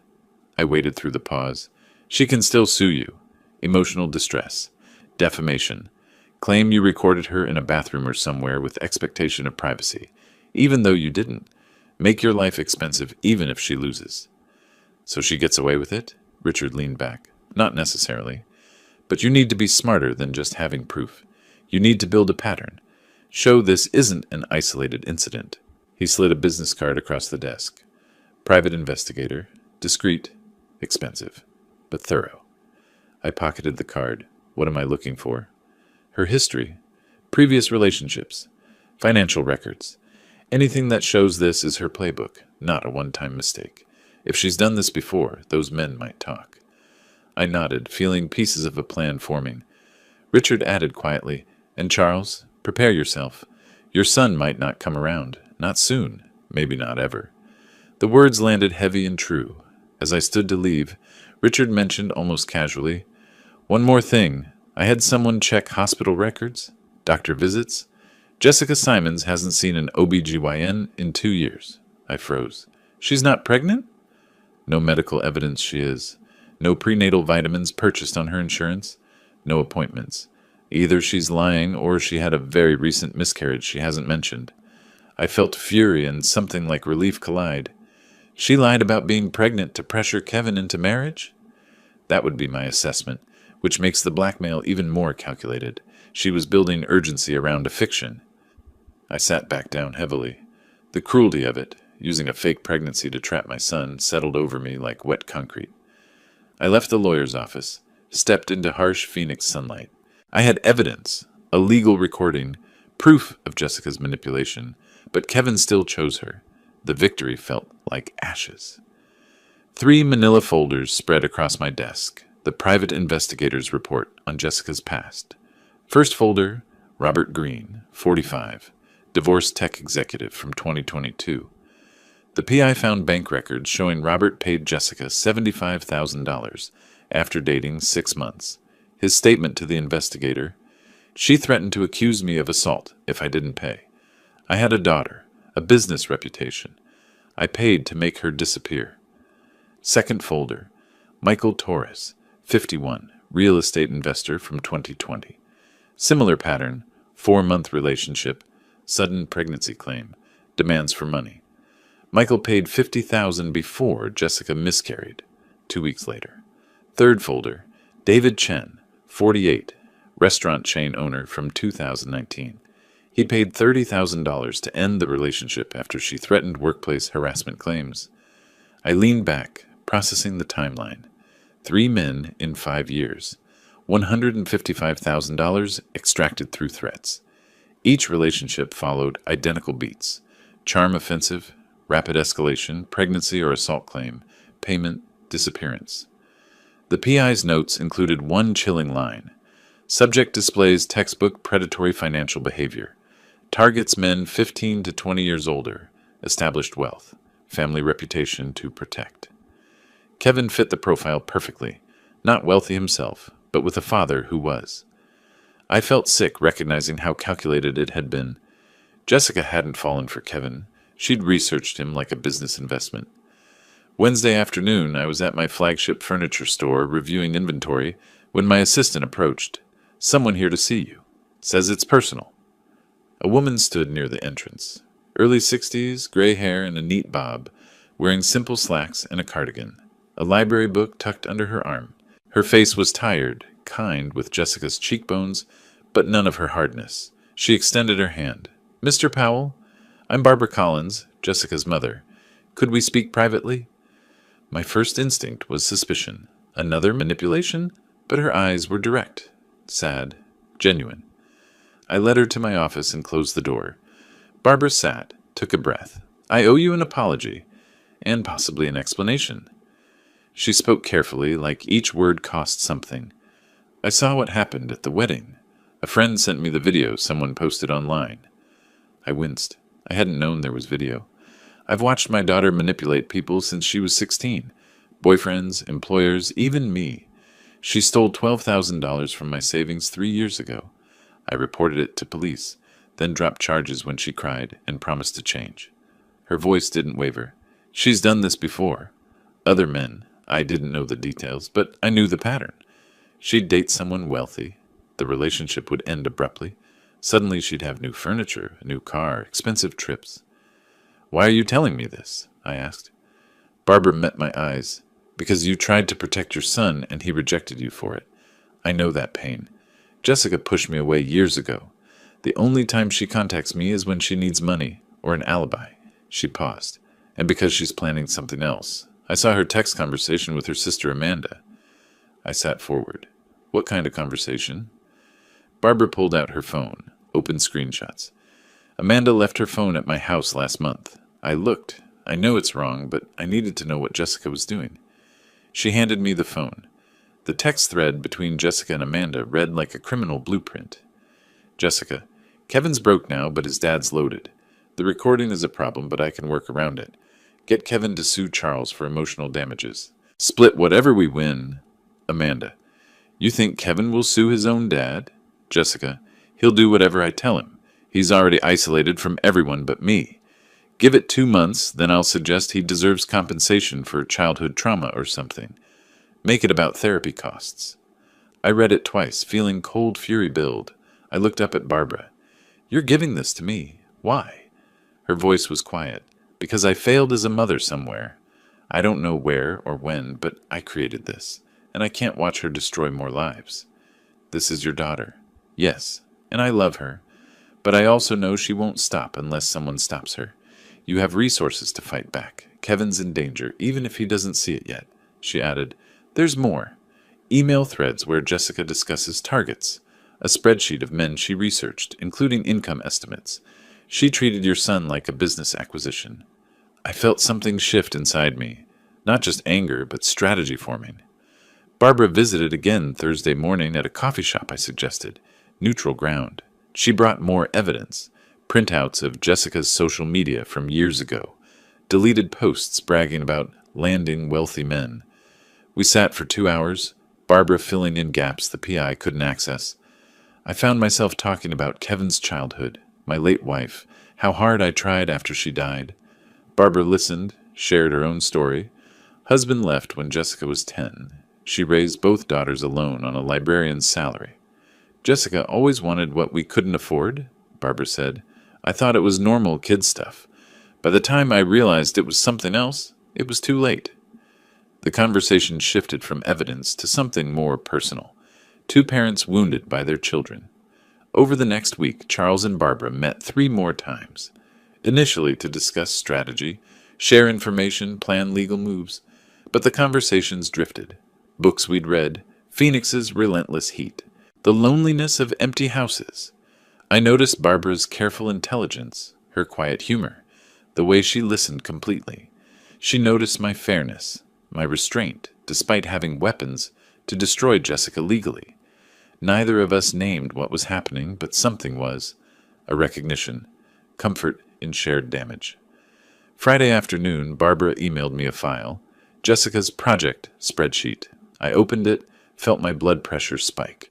I waited through the pause, she can still sue you. Emotional distress, defamation, claim you recorded her in a bathroom or somewhere with expectation of privacy, even though you didn't. Make your life expensive even if she loses. So she gets away with it? Richard leaned back. Not necessarily. But you need to be smarter than just having proof. You need to build a pattern. Show this isn't an isolated incident. He slid a business card across the desk. Private investigator. Discreet. Expensive. But thorough. I pocketed the card. What am I looking for? Her history. Previous relationships. Financial records. Anything that shows this is her playbook, not a one-time mistake. If she's done this before, those men might talk. I nodded, feeling pieces of a plan forming. Richard added quietly, "And Charles, prepare yourself. Your son might not come around. Not soon. Maybe not ever." The words landed heavy and true. As I stood to leave, Richard mentioned almost casually, "One more thing. I had someone check hospital records, doctor visits. Jessica Simons hasn't seen an OBGYN in 2 years." I froze. "She's not pregnant?" "No medical evidence she is. No prenatal vitamins purchased on her insurance. No appointments. Either she's lying or she had a very recent miscarriage she hasn't mentioned." I felt fury and something like relief collide. She lied about being pregnant to pressure Kevin into marriage? That would be my assessment, which makes the blackmail even more calculated. She was building urgency around a fiction. I sat back down heavily. The cruelty of it, using a fake pregnancy to trap my son, settled over me like wet concrete. I left the lawyer's office, stepped into harsh Phoenix sunlight. I had evidence, a legal recording, proof of Jessica's manipulation, but Kevin still chose her. The victory felt like ashes. 3 manila folders spread across my desk, the private investigator's report on Jessica's past. First folder, Robert Green, 45, divorce tech executive from 2022. The PI found bank records showing Robert paid Jessica $75,000 after dating 6 months. His statement to the investigator: "She threatened to accuse me of assault if I didn't pay. I had a daughter, a business reputation. I paid to make her disappear." Second folder, Michael Torres, 51, real estate investor from 2020. Similar pattern, 4-month relationship, sudden pregnancy claim, demands for money. Michael paid $50,000 before Jessica miscarried, 2 weeks later. Third folder, David Chen, 48, restaurant chain owner from 2019. He paid $30,000 to end the relationship after she threatened workplace harassment claims. I leaned back, processing the timeline. 3 men in 5 years. $155,000 extracted through threats. Each relationship followed identical beats: charm offensive, rapid escalation, pregnancy or assault claim, payment, disappearance. The PI's notes included one chilling line: subject displays textbook predatory financial behavior. Targets men 15 to 20 years older, established wealth, family reputation to protect. Kevin fit the profile perfectly, not wealthy himself, but with a father who was. I felt sick recognizing how calculated it had been. Jessica hadn't fallen for Kevin. She'd researched him like a business investment. Wednesday afternoon, I was at my flagship furniture store reviewing inventory when my assistant approached. "Someone here to see you. Says it's personal." A woman stood near the entrance. Early 60s, gray hair and a neat bob, wearing simple slacks and a cardigan. A library book tucked under her arm. Her face was tired, kind with Jessica's cheekbones, but none of her hardness. She extended her hand. "Mr. Powell, I'm Barbara Collins, Jessica's mother. Could we speak privately?" My first instinct was suspicion. Another manipulation? But her eyes were direct, sad, genuine. I led her to my office and closed the door. Barbara sat, took a breath. "I owe you an apology, and possibly an explanation." She spoke carefully, like each word cost something. "I saw what happened at the wedding. A friend sent me the video someone posted online." I winced. I hadn't known there was video. I've watched my daughter manipulate people since she was 16. Boyfriends, employers, even me. She stole $12,000 from my savings 3 years ago. I reported it to police, then dropped charges when she cried and promised to change. Her voice didn't waver. "She's done this before. Other men. I didn't know the details, but I knew the pattern. She'd date someone wealthy. The relationship would end abruptly. Suddenly she'd have new furniture, a new car, expensive trips." "Why are you telling me this?" I asked. Barbara met my eyes. "Because you tried to protect your son and he rejected you for it. I know that pain. Jessica pushed me away years ago. The only time she contacts me is when she needs money or an alibi." She paused. "And because she's planning something else. I saw her text conversation with her sister Amanda." I sat forward. "What kind of conversation?" Barbara pulled out her phone, opened screenshots. "Amanda left her phone at my house last month. I looked. I know it's wrong, but I needed to know what Jessica was doing." She handed me the phone. The text thread between Jessica and Amanda read like a criminal blueprint. "Jessica, Kevin's broke now, but his dad's loaded. The recording is a problem, but I can work around it. Get Kevin to sue Charles for emotional damages. Split whatever we win." Amanda, "You think Kevin will sue his own dad?" Jessica, "He'll do whatever I tell him. He's already isolated from everyone but me. Give it 2 months, then I'll suggest he deserves compensation for childhood trauma or something. Make it about therapy costs." I read it twice, feeling cold fury build. I looked up at Barbara. "You're giving this to me. Why?" Her voice was quiet. "Because I failed as a mother somewhere. I don't know where or when, but I created this. and I can't watch her destroy more lives. This is your daughter. Yes, and I love her, but I also know she won't stop unless someone stops her. You have resources to fight back. Kevin's in danger, even if he doesn't see it yet. She added, there's more. Email threads where Jessica discusses targets. A spreadsheet of men she researched, including income estimates. She treated your son like a business acquisition. I felt something shift inside me. Not just anger, but strategy forming. Barbara visited again Thursday morning at a coffee shop I suggested. Neutral ground. She brought more evidence. Printouts of Jessica's social media from years ago. Deleted posts bragging about landing wealthy men. We sat for 2 hours, Barbara filling in gaps the PI couldn't access. I found myself talking about Kevin's childhood, my late wife, how hard I tried after she died. Barbara listened, shared her own story. Husband left when Jessica was 10. She raised both daughters alone on a librarian's salary. Jessica always wanted what we couldn't afford, Barbara said. I thought it was normal kid stuff. By the time I realized it was something else, it was too late. The conversation shifted from evidence to something more personal. Two parents wounded by their children. Over the next week, Charles and Barbara met 3 more times. Initially to discuss strategy, share information, plan legal moves. But the conversations drifted. Books we'd read, Phoenix's relentless heat, the loneliness of empty houses. I noticed Barbara's careful intelligence, her quiet humor, the way she listened completely. She noticed my fairness, my restraint, despite having weapons to destroy Jessica legally. Neither of us named what was happening, but something was. A recognition, comfort in shared damage. Friday afternoon, Barbara emailed me a file, Jessica's project spreadsheet. I opened it, felt my blood pressure spike.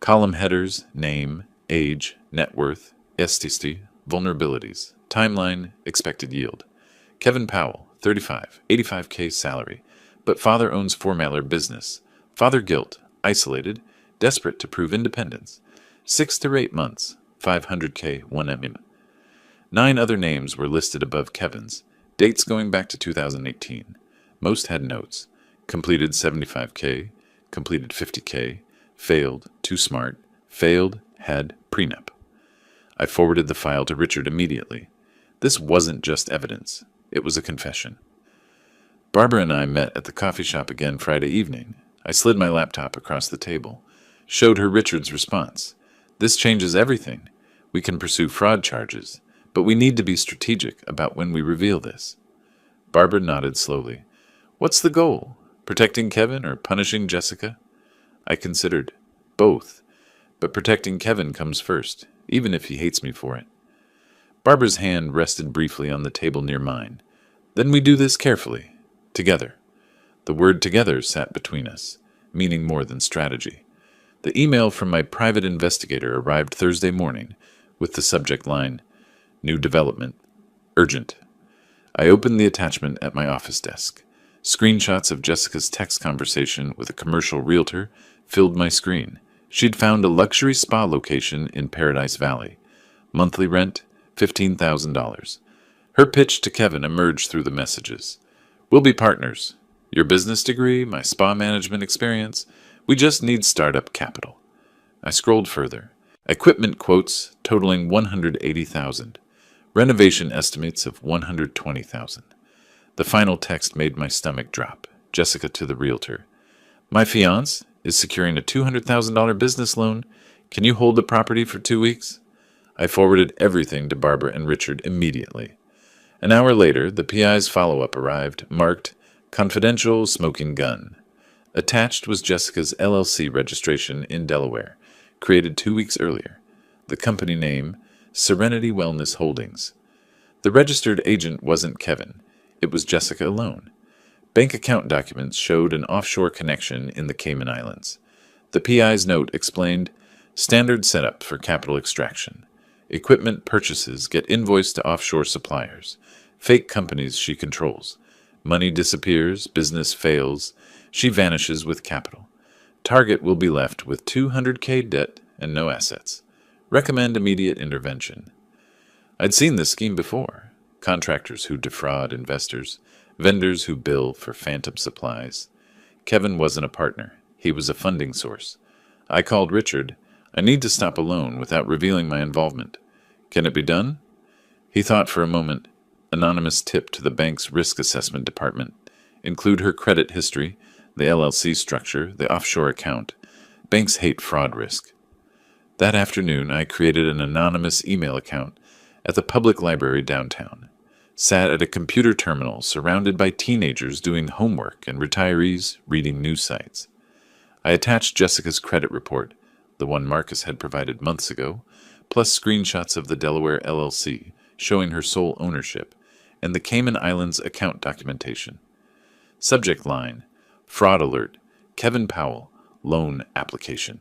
Column headers, name, age, net worth, STC, vulnerabilities, timeline, expected yield. Kevin Powell, 35, 85K salary, but father owns four-mailer business. Father guilt, isolated, desperate to prove independence. 6 to 8 months, 500K 1M. 9 other names were listed above Kevin's, dates going back to 2018. Most had notes. Completed 75K, completed 50K, failed, too smart, failed, had prenup. I forwarded the file to Richard immediately. This wasn't just evidence. It was a confession. Barbara and I met at the coffee shop again Friday evening. I slid my laptop across the table, showed her Richard's response. This changes everything. We can pursue fraud charges, but we need to be strategic about when we reveal this. Barbara nodded slowly. What's the goal? Protecting Kevin or punishing Jessica? I considered both, but protecting Kevin comes first, even if he hates me for it. Barbara's hand rested briefly on the table near mine. Then we do this carefully, together. The word together sat between us, meaning more than strategy. The email from my private investigator arrived Thursday morning with the subject line, New Development, Urgent. I opened the attachment at my office desk. Screenshots of Jessica's text conversation with a commercial realtor filled my screen. She'd found a luxury spa location in Paradise Valley. Monthly rent, $15,000. Her pitch to Kevin emerged through the messages. We'll be partners. Your business degree, my spa management experience. We just need startup capital. I scrolled further. Equipment quotes totaling $180,000. Renovation estimates of $120,000. The final text made my stomach drop. Jessica to the realtor. My fiancé is securing a $200,000 business loan. Can you hold the property for 2 weeks? I forwarded everything to Barbara and Richard immediately. An hour later, the PI's follow-up arrived, marked, Confidential Smoking Gun. Attached was Jessica's LLC registration in Delaware, created 2 weeks earlier. The company name, Serenity Wellness Holdings. The registered agent wasn't Kevin. It was Jessica alone. Bank account documents showed an offshore connection in the Cayman Islands. The PI's note explained, Standard setup for capital extraction. Equipment purchases get invoiced to offshore suppliers. Fake companies she controls. Money disappears, business fails. She vanishes with capital. Target will be left with $200K debt and no assets. Recommend immediate intervention. I'd seen this scheme before. Contractors who defraud investors, vendors who bill for phantom supplies. Kevin wasn't a partner. He was a funding source. I called Richard. I need to stop a loan without revealing my involvement. Can it be done? He thought for a moment. Anonymous tip to the bank's risk assessment department. Include her credit history, the LLC structure, the offshore account. Banks hate fraud risk. That afternoon, I created an anonymous email account at the public library downtown. Sat at a computer terminal surrounded by teenagers doing homework and retirees reading news sites. I attached Jessica's credit report, the one Marcus had provided months ago, plus screenshots of the Delaware LLC showing her sole ownership, and the Cayman Islands account documentation. Subject line, Fraud Alert, Kevin Powell, Loan Application.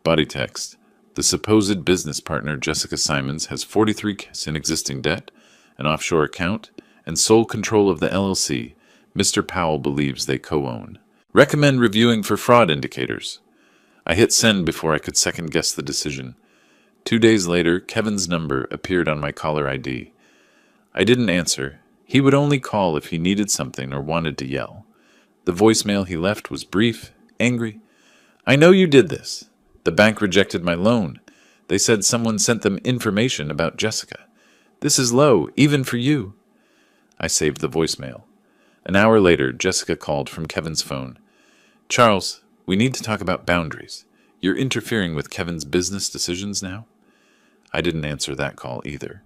Body text, the supposed business partner Jessica Simons has 43K in existing debt, an offshore account, and sole control of the LLC Mr. Powell believes they co-own. Recommend reviewing for fraud indicators. I hit send before I could second-guess the decision. 2 days later, Kevin's number appeared on my caller ID. I didn't answer. He would only call if he needed something or wanted to yell. The voicemail he left was brief, angry. I know you did this. The bank rejected my loan. They said someone sent them information about Jessica. This is low, even for you. I saved the voicemail. An hour later, Jessica called from Kevin's phone. Charles, we need to talk about boundaries. You're interfering with Kevin's business decisions now? I didn't answer that call either.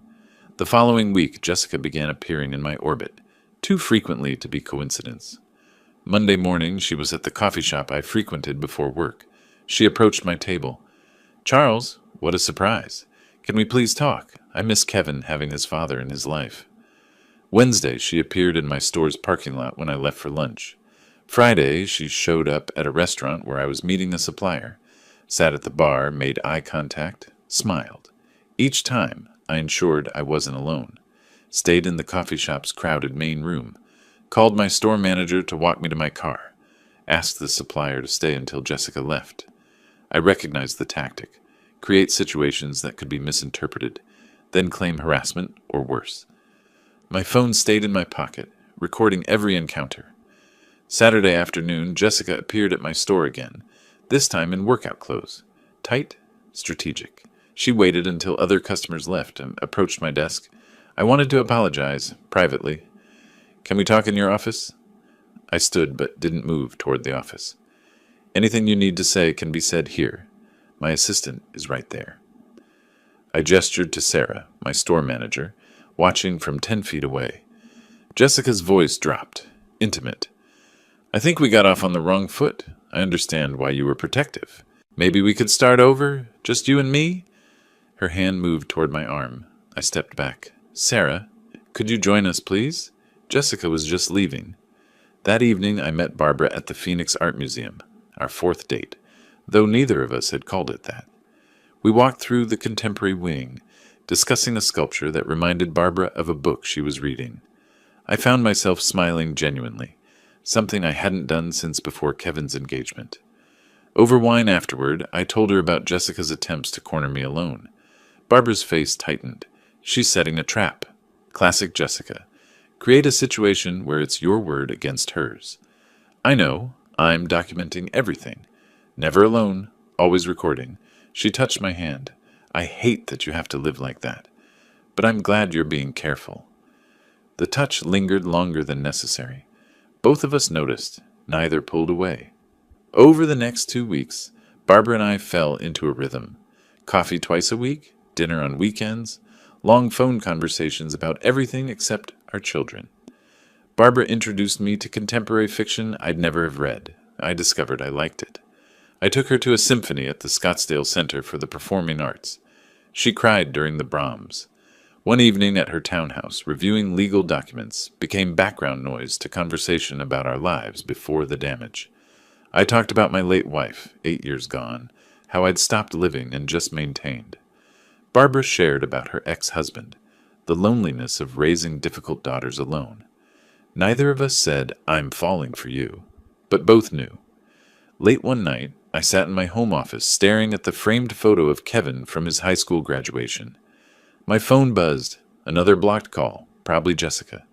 The following week, Jessica began appearing in my orbit, too frequently to be coincidence. Monday morning, she was at the coffee shop I frequented before work. She approached my table. Charles, what a surprise. Can we please talk? I miss Kevin having his father in his life. Wednesday, she appeared in my store's parking lot when I left for lunch. Friday, she showed up at a restaurant where I was meeting a supplier, sat at the bar, made eye contact, smiled. Each time, I ensured I wasn't alone. Stayed in the coffee shop's crowded main room. Called my store manager to walk me to my car. Asked the supplier to stay until Jessica left. I recognized the tactic. Create situations that could be misinterpreted, then claim harassment or worse. My phone stayed in my pocket, recording every encounter. Saturday afternoon, Jessica appeared at my store again, this time in workout clothes. Tight, strategic. She waited until other customers left and approached my desk. I wanted to apologize, privately. Can we talk in your office? I stood but didn't move toward the office. Anything you need to say can be said here. My assistant is right there. I gestured to Sarah, my store manager, watching from 10 feet away. Jessica's voice dropped, intimate. I think we got off on the wrong foot. I understand why you were protective. Maybe we could start over, just you and me? Her hand moved toward my arm. I stepped back. Sarah, could you join us, please? Jessica was just leaving. That evening, I met Barbara at the Phoenix Art Museum, our fourth date, though neither of us had called it that. We walked through the contemporary wing, discussing a sculpture that reminded Barbara of a book she was reading. I found myself smiling genuinely, something I hadn't done since before Kevin's engagement. Over wine afterward, I told her about Jessica's attempts to corner me alone. Barbara's face tightened. She's setting a trap. Classic Jessica. Create a situation where it's your word against hers. I know. I'm documenting everything. Never alone. Always recording. She touched my hand. I hate that you have to live like that. But I'm glad you're being careful. The touch lingered longer than necessary. Both of us noticed. Neither pulled away. Over the next 2 weeks, Barbara and I fell into a rhythm. Coffee twice a week, dinner on weekends, long phone conversations about everything except our children. Barbara introduced me to contemporary fiction I'd never have read. I discovered I liked it. I took her to a symphony at the Scottsdale Center for the Performing Arts. She cried during the Brahms. One evening at her townhouse, reviewing legal documents became background noise to conversation about our lives before the damage. I talked about my late wife, 8 years gone, how I'd stopped living and just maintained. Barbara shared about her ex-husband, the loneliness of raising difficult daughters alone. Neither of us said, I'm falling for you, but both knew. Late one night, I sat in my home office staring at the framed photo of Kevin from his high school graduation. My phone buzzed, another blocked call, probably Jessica.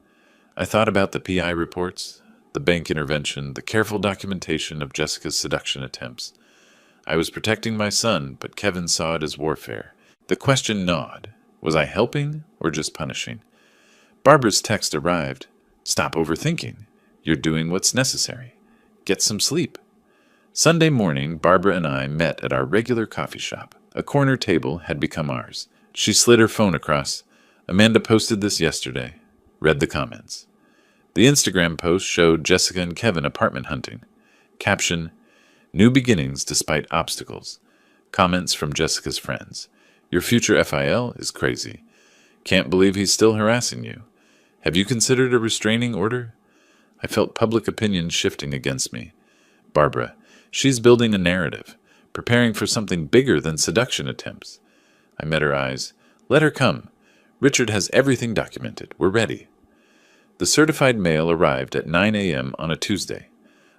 I thought about the PI reports, the bank intervention, the careful documentation of Jessica's seduction attempts. I was protecting my son, but Kevin saw it as warfare. The question gnawed. Was I helping or just punishing? Barbara's text arrived. Stop overthinking. You're doing what's necessary. Get some sleep. Sunday morning, Barbara and I met at our regular coffee shop. A corner table had become ours. She slid her phone across. Amanda posted this yesterday. Read the comments. The Instagram post showed Jessica and Kevin apartment hunting. Caption, New beginnings despite obstacles. Comments from Jessica's friends. Your future FIL is crazy. Can't believe he's still harassing you. Have you considered a restraining order? I felt public opinion shifting against me. Barbara, she's building a narrative, preparing for something bigger than seduction attempts. I met her eyes. Let her come. Richard has everything documented. We're ready. The certified mail arrived at 9 a.m. on a Tuesday.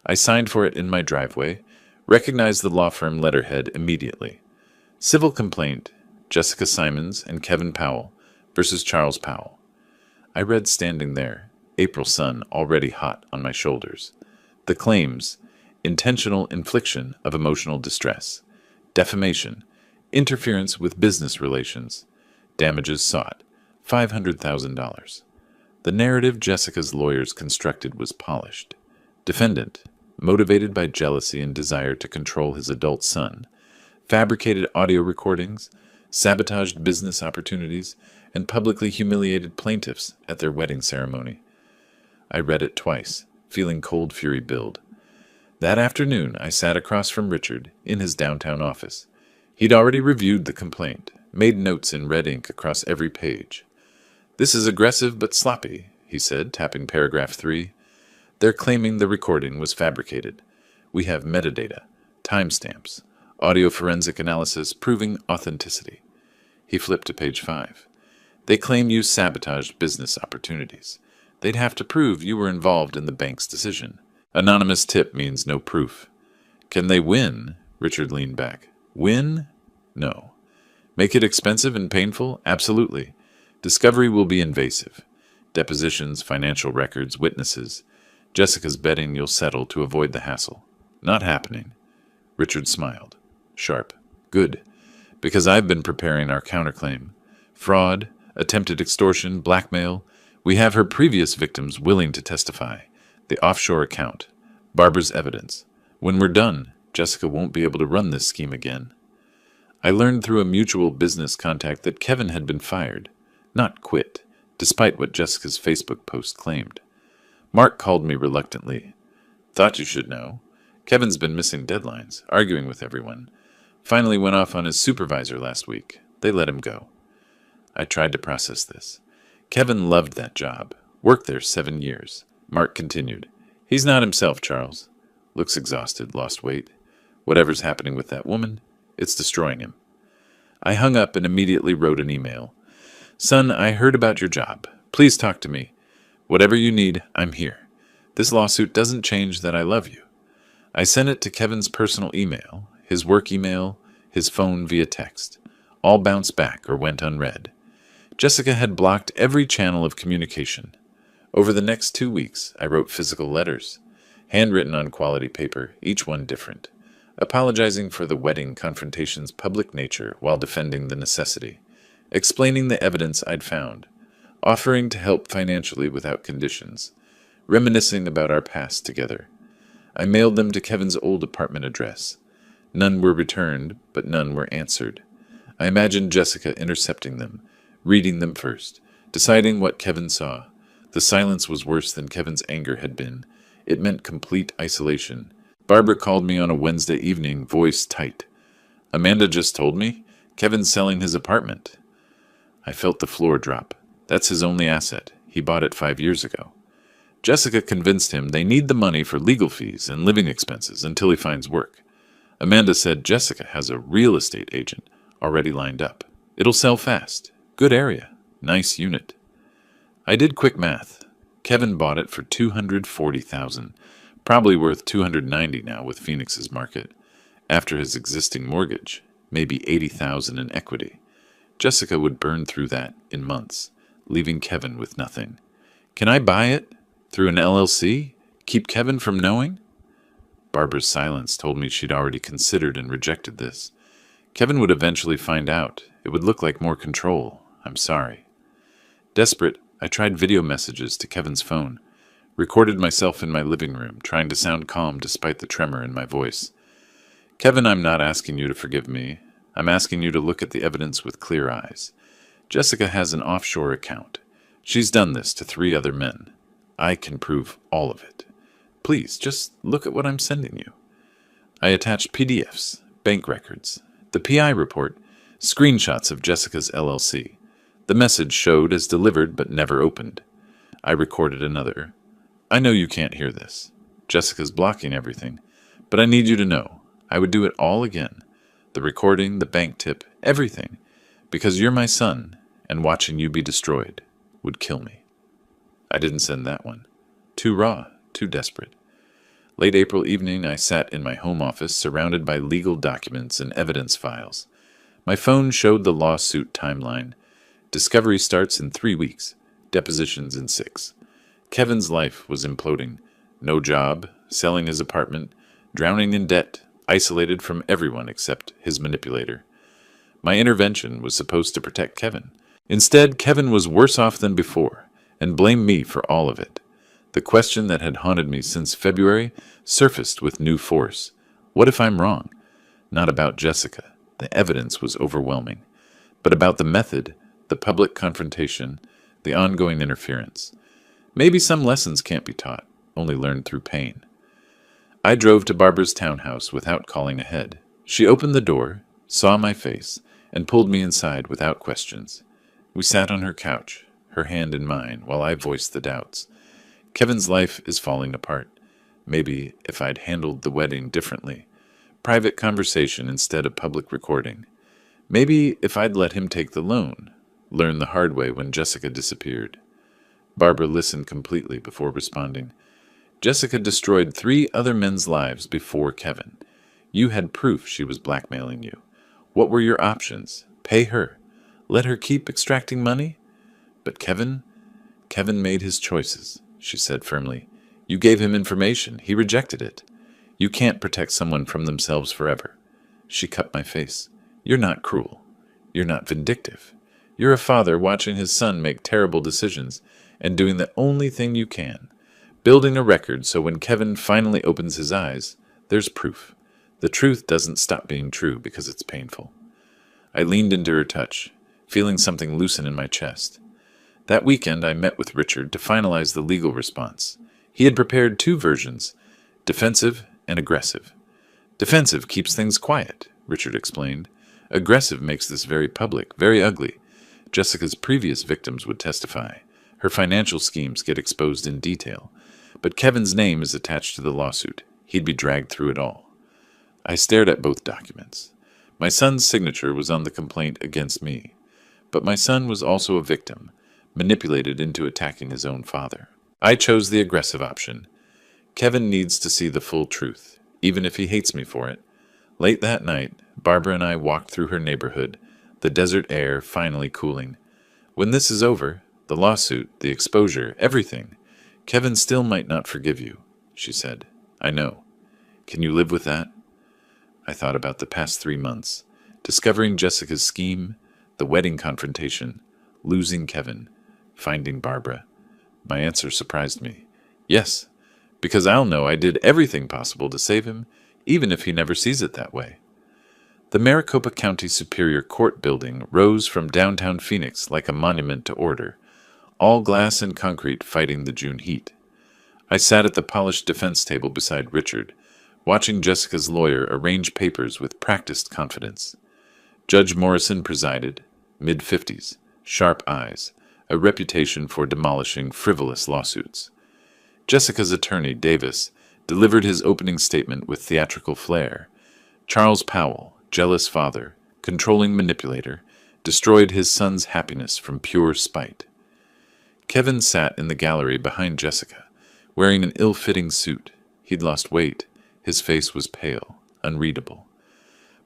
I signed for it in my driveway, recognized the law firm letterhead immediately. Civil complaint, Jessica Simons and Kevin Powell versus Charles Powell. I read standing there, April sun already hot on my shoulders. The claims, intentional infliction of emotional distress, defamation, interference with business relations, damages sought, $500,000. The narrative Jessica's lawyers constructed was polished. Defendant, motivated by jealousy and desire to control his adult son, fabricated audio recordings, sabotaged business opportunities, and publicly humiliated plaintiffs at their wedding ceremony. I read it twice, feeling cold fury build. That afternoon, I sat across from Richard in his downtown office. He'd already reviewed the complaint, made notes in red ink across every page. This is aggressive but sloppy, he said, tapping paragraph 3. They're claiming the recording was fabricated. We have metadata, timestamps, audio forensic analysis proving authenticity. He flipped to page 5. They claim you sabotaged business opportunities. They'd have to prove you were involved in the bank's decision. Anonymous tip means no proof. Can they win? Richard leaned back. Win? No. Make it expensive and painful? Absolutely. Discovery will be invasive. Depositions, financial records, witnesses. Jessica's betting you'll settle to avoid the hassle. Not happening. Richard smiled. Sharp. Good. Because I've been preparing our counterclaim. Fraud, attempted extortion, blackmail. We have her previous victims willing to testify. The offshore account. Barbara's evidence. When we're done, Jessica won't be able to run this scheme again. I learned through a mutual business contact that Kevin had been fired. Not quit, despite what Jessica's Facebook post claimed. Mark called me reluctantly. Thought you should know. Kevin's been missing deadlines, arguing with everyone. Finally went off on his supervisor last week. They let him go. I tried to process this. Kevin loved that job. Worked there 7 years. Mark continued. He's not himself, Charles. Looks exhausted, lost weight. Whatever's happening with that woman, it's destroying him. I hung up and immediately wrote an email. Son, I heard about your job. Please talk to me. Whatever you need, I'm here. This lawsuit doesn't change that I love you. I sent it to Kevin's personal email, his work email, his phone via text. All bounced back or went unread. Jessica had blocked every channel of communication. Over the next 2 weeks, I wrote physical letters, handwritten on quality paper, each one different, apologizing for the wedding confrontation's public nature while defending the necessity, explaining the evidence I'd found, offering to help financially without conditions, reminiscing about our past together. I mailed them to Kevin's old apartment address. None were returned, but none were answered. I imagined Jessica intercepting them, reading them first, deciding what Kevin saw. The silence was worse than Kevin's anger had been. It meant complete isolation. Barbara called me on a Wednesday evening, voice tight. Amanda just told me Kevin's selling his apartment. I felt the floor drop. That's his only asset. He bought it 5 years ago. Jessica convinced him they need the money for legal fees and living expenses until he finds work. Amanda said Jessica has a real estate agent already lined up. It'll sell fast. Good area. Nice unit. I did quick math. Kevin bought it for $240,000, probably worth $290 now with Phoenix's market. After his existing mortgage, maybe $80,000 in equity. Jessica would burn through that in months, leaving Kevin with nothing. Can I buy it? Through an LLC? Keep Kevin from knowing? Barbara's silence told me she'd already considered and rejected this. Kevin would eventually find out. It would look like more control. I'm sorry. Desperate, I tried video messages to Kevin's phone. Recorded myself in my living room, trying to sound calm despite the tremor in my voice. Kevin, I'm not asking you to forgive me. I'm asking you to look at the evidence with clear eyes. Jessica has an offshore account. She's done this to 3 other men. I can prove all of it. Please, just look at what I'm sending you. I attached PDFs, bank records, the PI report, screenshots of Jessica's LLC. The message showed as delivered but never opened. I recorded another. I know you can't hear this. Jessica's blocking everything, but I need you to know. I would do it all again. The recording, the bank tip, everything. Because you're my son, and watching you be destroyed would kill me. I didn't send that one. Too raw, too desperate. Late April evening, I sat in my home office surrounded by legal documents and evidence files. My phone showed the lawsuit timeline. Discovery starts in 3 weeks, depositions in 6. Kevin's life was imploding. No job, selling his apartment, drowning in debt, isolated from everyone except his manipulator. My intervention was supposed to protect Kevin. Instead, Kevin was worse off than before, and blamed me for all of it. The question that had haunted me since February surfaced with new force. What if I'm wrong? Not about Jessica. The evidence was overwhelming. But about the method, the public confrontation, the ongoing interference. Maybe some lessons can't be taught, only learned through pain. I drove to Barbara's townhouse without calling ahead. She opened the door, saw my face, and pulled me inside without questions. We sat on her couch, her hand in mine, while I voiced the doubts. Kevin's life is falling apart. Maybe if I'd handled the wedding differently. Private conversation instead of public recording. Maybe if I'd let him take the loan. Learn the hard way when Jessica disappeared. Barbara listened completely before responding. Jessica destroyed 3 other men's lives before Kevin. You had proof she was blackmailing you. What were your options? Pay her. Let her keep extracting money? But Kevin made his choices, she said firmly. You gave him information. He rejected it. You can't protect someone from themselves forever. She cut my face. You're not cruel. You're not vindictive. You're a father watching his son make terrible decisions and doing the only thing you can. Building a record so when Kevin finally opens his eyes, there's proof. The truth doesn't stop being true because it's painful. I leaned into her touch, feeling something loosen in my chest. That weekend, I met with Richard to finalize the legal response. He had prepared 2 versions, defensive and aggressive. Defensive keeps things quiet, Richard explained. Aggressive makes this very public, very ugly. Jessica's previous victims would testify. Her financial schemes get exposed in detail. But Kevin's name is attached to the lawsuit. He'd be dragged through it all. I stared at both documents. My son's signature was on the complaint against me. But my son was also a victim, manipulated into attacking his own father. I chose the aggressive option. Kevin needs to see the full truth, even if he hates me for it. Late that night, Barbara and I walked through her neighborhood, the desert air finally cooling. When this is over, the lawsuit, the exposure, everything, Kevin still might not forgive you, she said. I know. Can you live with that? I thought about the past 3 months, discovering Jessica's scheme, the wedding confrontation, losing Kevin, finding Barbara. My answer surprised me. Yes, because I'll know I did everything possible to save him, even if he never sees it that way. The Maricopa County Superior Court building rose from downtown Phoenix like a monument to order, all glass and concrete fighting the June heat. I sat at the polished defense table beside Richard, watching Jessica's lawyer arrange papers with practiced confidence. Judge Morrison presided, mid-50s, sharp eyes, a reputation for demolishing frivolous lawsuits. Jessica's attorney, Davis, delivered his opening statement with theatrical flair. Charles Powell, jealous father, controlling manipulator, destroyed his son's happiness from pure spite. Kevin sat in the gallery behind Jessica, wearing an ill-fitting suit. He'd lost weight. His face was pale, unreadable.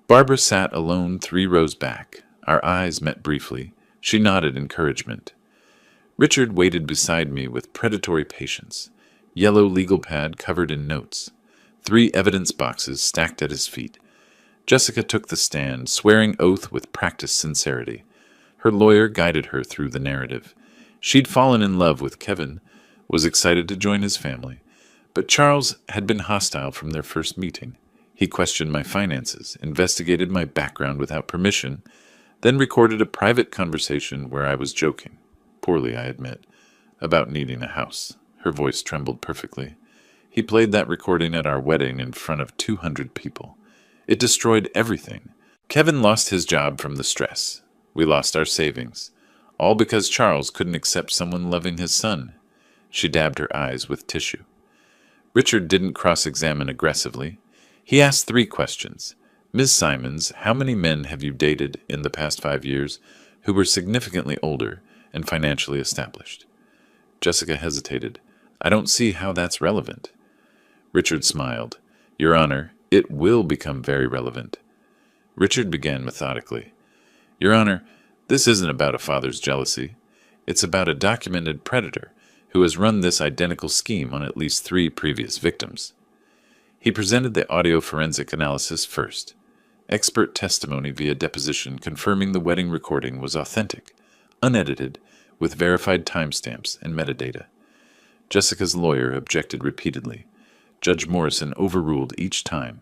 Barbara sat alone 3 rows back. Our eyes met briefly. She nodded encouragement. Richard waited beside me with predatory patience. yellow legal pad covered in notes, 3 evidence boxes stacked at his feet. Jessica took the stand, swearing oath with practiced sincerity. Her lawyer guided her through the narrative. She'd fallen in love with Kevin, was excited to join his family, but Charles had been hostile from their first meeting. He questioned my finances, investigated my background without permission, then recorded a private conversation where I was joking, poorly I admit, about needing a house. Her voice trembled perfectly. He played that recording at our wedding in front of 200 people. It destroyed everything. Kevin lost his job from the stress. We lost our savings. All because Charles couldn't accept someone loving his son. She dabbed her eyes with tissue. Richard didn't cross-examine aggressively. He asked 3 questions. Ms. Simons, how many men have you dated in the past 5 years who were significantly older and financially established? Jessica hesitated. I don't see how that's relevant. Richard smiled. Your Honor, it will become very relevant. Richard began methodically. Your Honor, this isn't about a father's jealousy. It's about a documented predator who has run this identical scheme on at least 3 previous victims. He presented the audio forensic analysis first. Expert testimony via deposition confirming the wedding recording was authentic, unedited, with verified timestamps and metadata. Jessica's lawyer objected repeatedly. Judge Morrison overruled each time.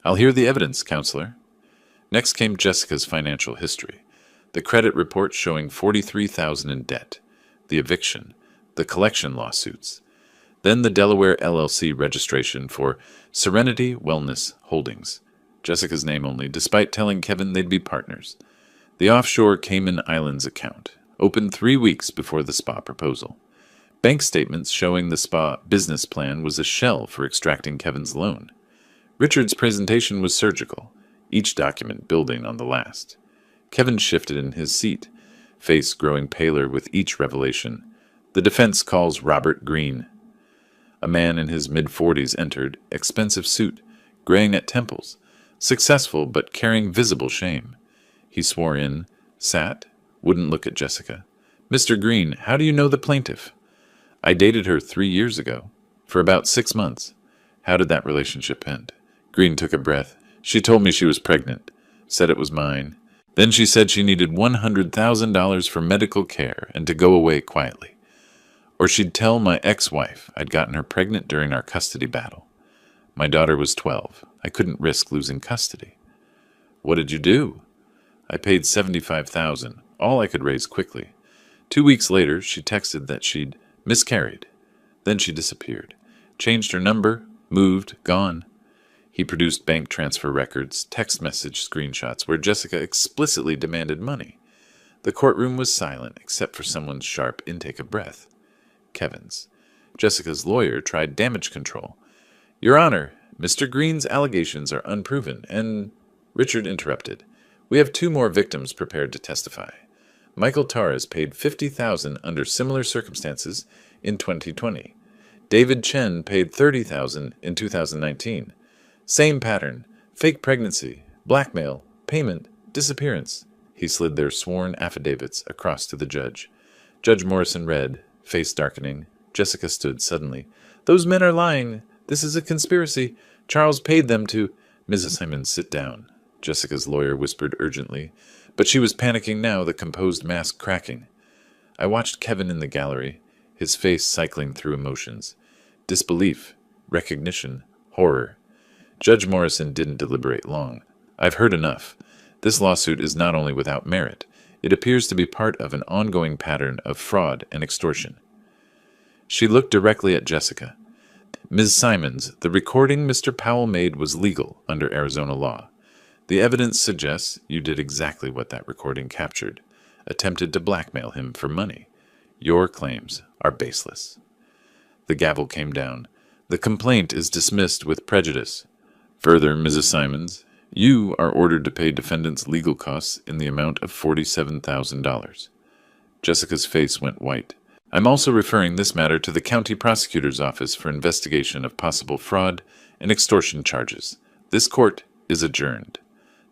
I'll hear the evidence, counselor. Next came Jessica's financial history. The credit report showing $43,000 in debt, the eviction, the collection lawsuits, then the Delaware LLC registration for Serenity Wellness Holdings, Jessica's name only, despite telling Kevin they'd be partners. The offshore Cayman Islands account, opened 3 weeks before the spa proposal. Bank statements showing the spa business plan was a shell for extracting Kevin's loan. Richard's presentation was surgical, each document building on the last. Kevin shifted in his seat, face growing paler with each revelation. The defense calls Robert Green. A man in his mid-40s entered, expensive suit, graying at temples, successful but carrying visible shame. He swore in, sat, wouldn't look at Jessica. Mr. Green, how do you know the plaintiff? I dated her 3 years ago, for about 6 months. How did that relationship end? Green took a breath. She told me she was pregnant, said it was mine. Then she said she needed $100,000 for medical care and to go away quietly. Or she'd tell my ex-wife I'd gotten her pregnant during our custody battle. My daughter was 12. I couldn't risk losing custody. What did you do? I paid $75,000, all I could raise quickly. 2 weeks later, she texted that she'd miscarried. Then she disappeared. Changed her number, moved, gone. He produced bank transfer records, text message screenshots where Jessica explicitly demanded money. The courtroom was silent except for someone's sharp intake of breath. Kevin's. Jessica's lawyer tried damage control. Your Honor, Mr. Green's allegations are unproven, and Richard interrupted. We have 2 more victims prepared to testify. Michael Torres paid $50,000 under similar circumstances in 2020. David Chen paid $30,000 in 2019. Same pattern, fake pregnancy, blackmail, payment, disappearance. He slid their sworn affidavits across to the judge. Judge Morrison read, face darkening. Jessica stood suddenly. Those men are lying. This is a conspiracy. Charles paid them to... Mrs. Simons, sit down. Jessica's lawyer whispered urgently, but she was panicking now, the composed mask cracking. I watched Kevin in the gallery, his face cycling through emotions. Disbelief, recognition, horror. Judge Morrison didn't deliberate long. I've heard enough. This lawsuit is not only without merit, it appears to be part of an ongoing pattern of fraud and extortion. She looked directly at Jessica. Ms. Simons, the recording Mr. Powell made was legal under Arizona law. The evidence suggests you did exactly what that recording captured, attempted to blackmail him for money. Your claims are baseless. The gavel came down. The complaint is dismissed with prejudice. Further, Mrs. Simons, you are ordered to pay defendants' legal costs in the amount of $47,000. Jessica's face went white. I'm also referring this matter to the county prosecutor's office for investigation of possible fraud and extortion charges. This court is adjourned.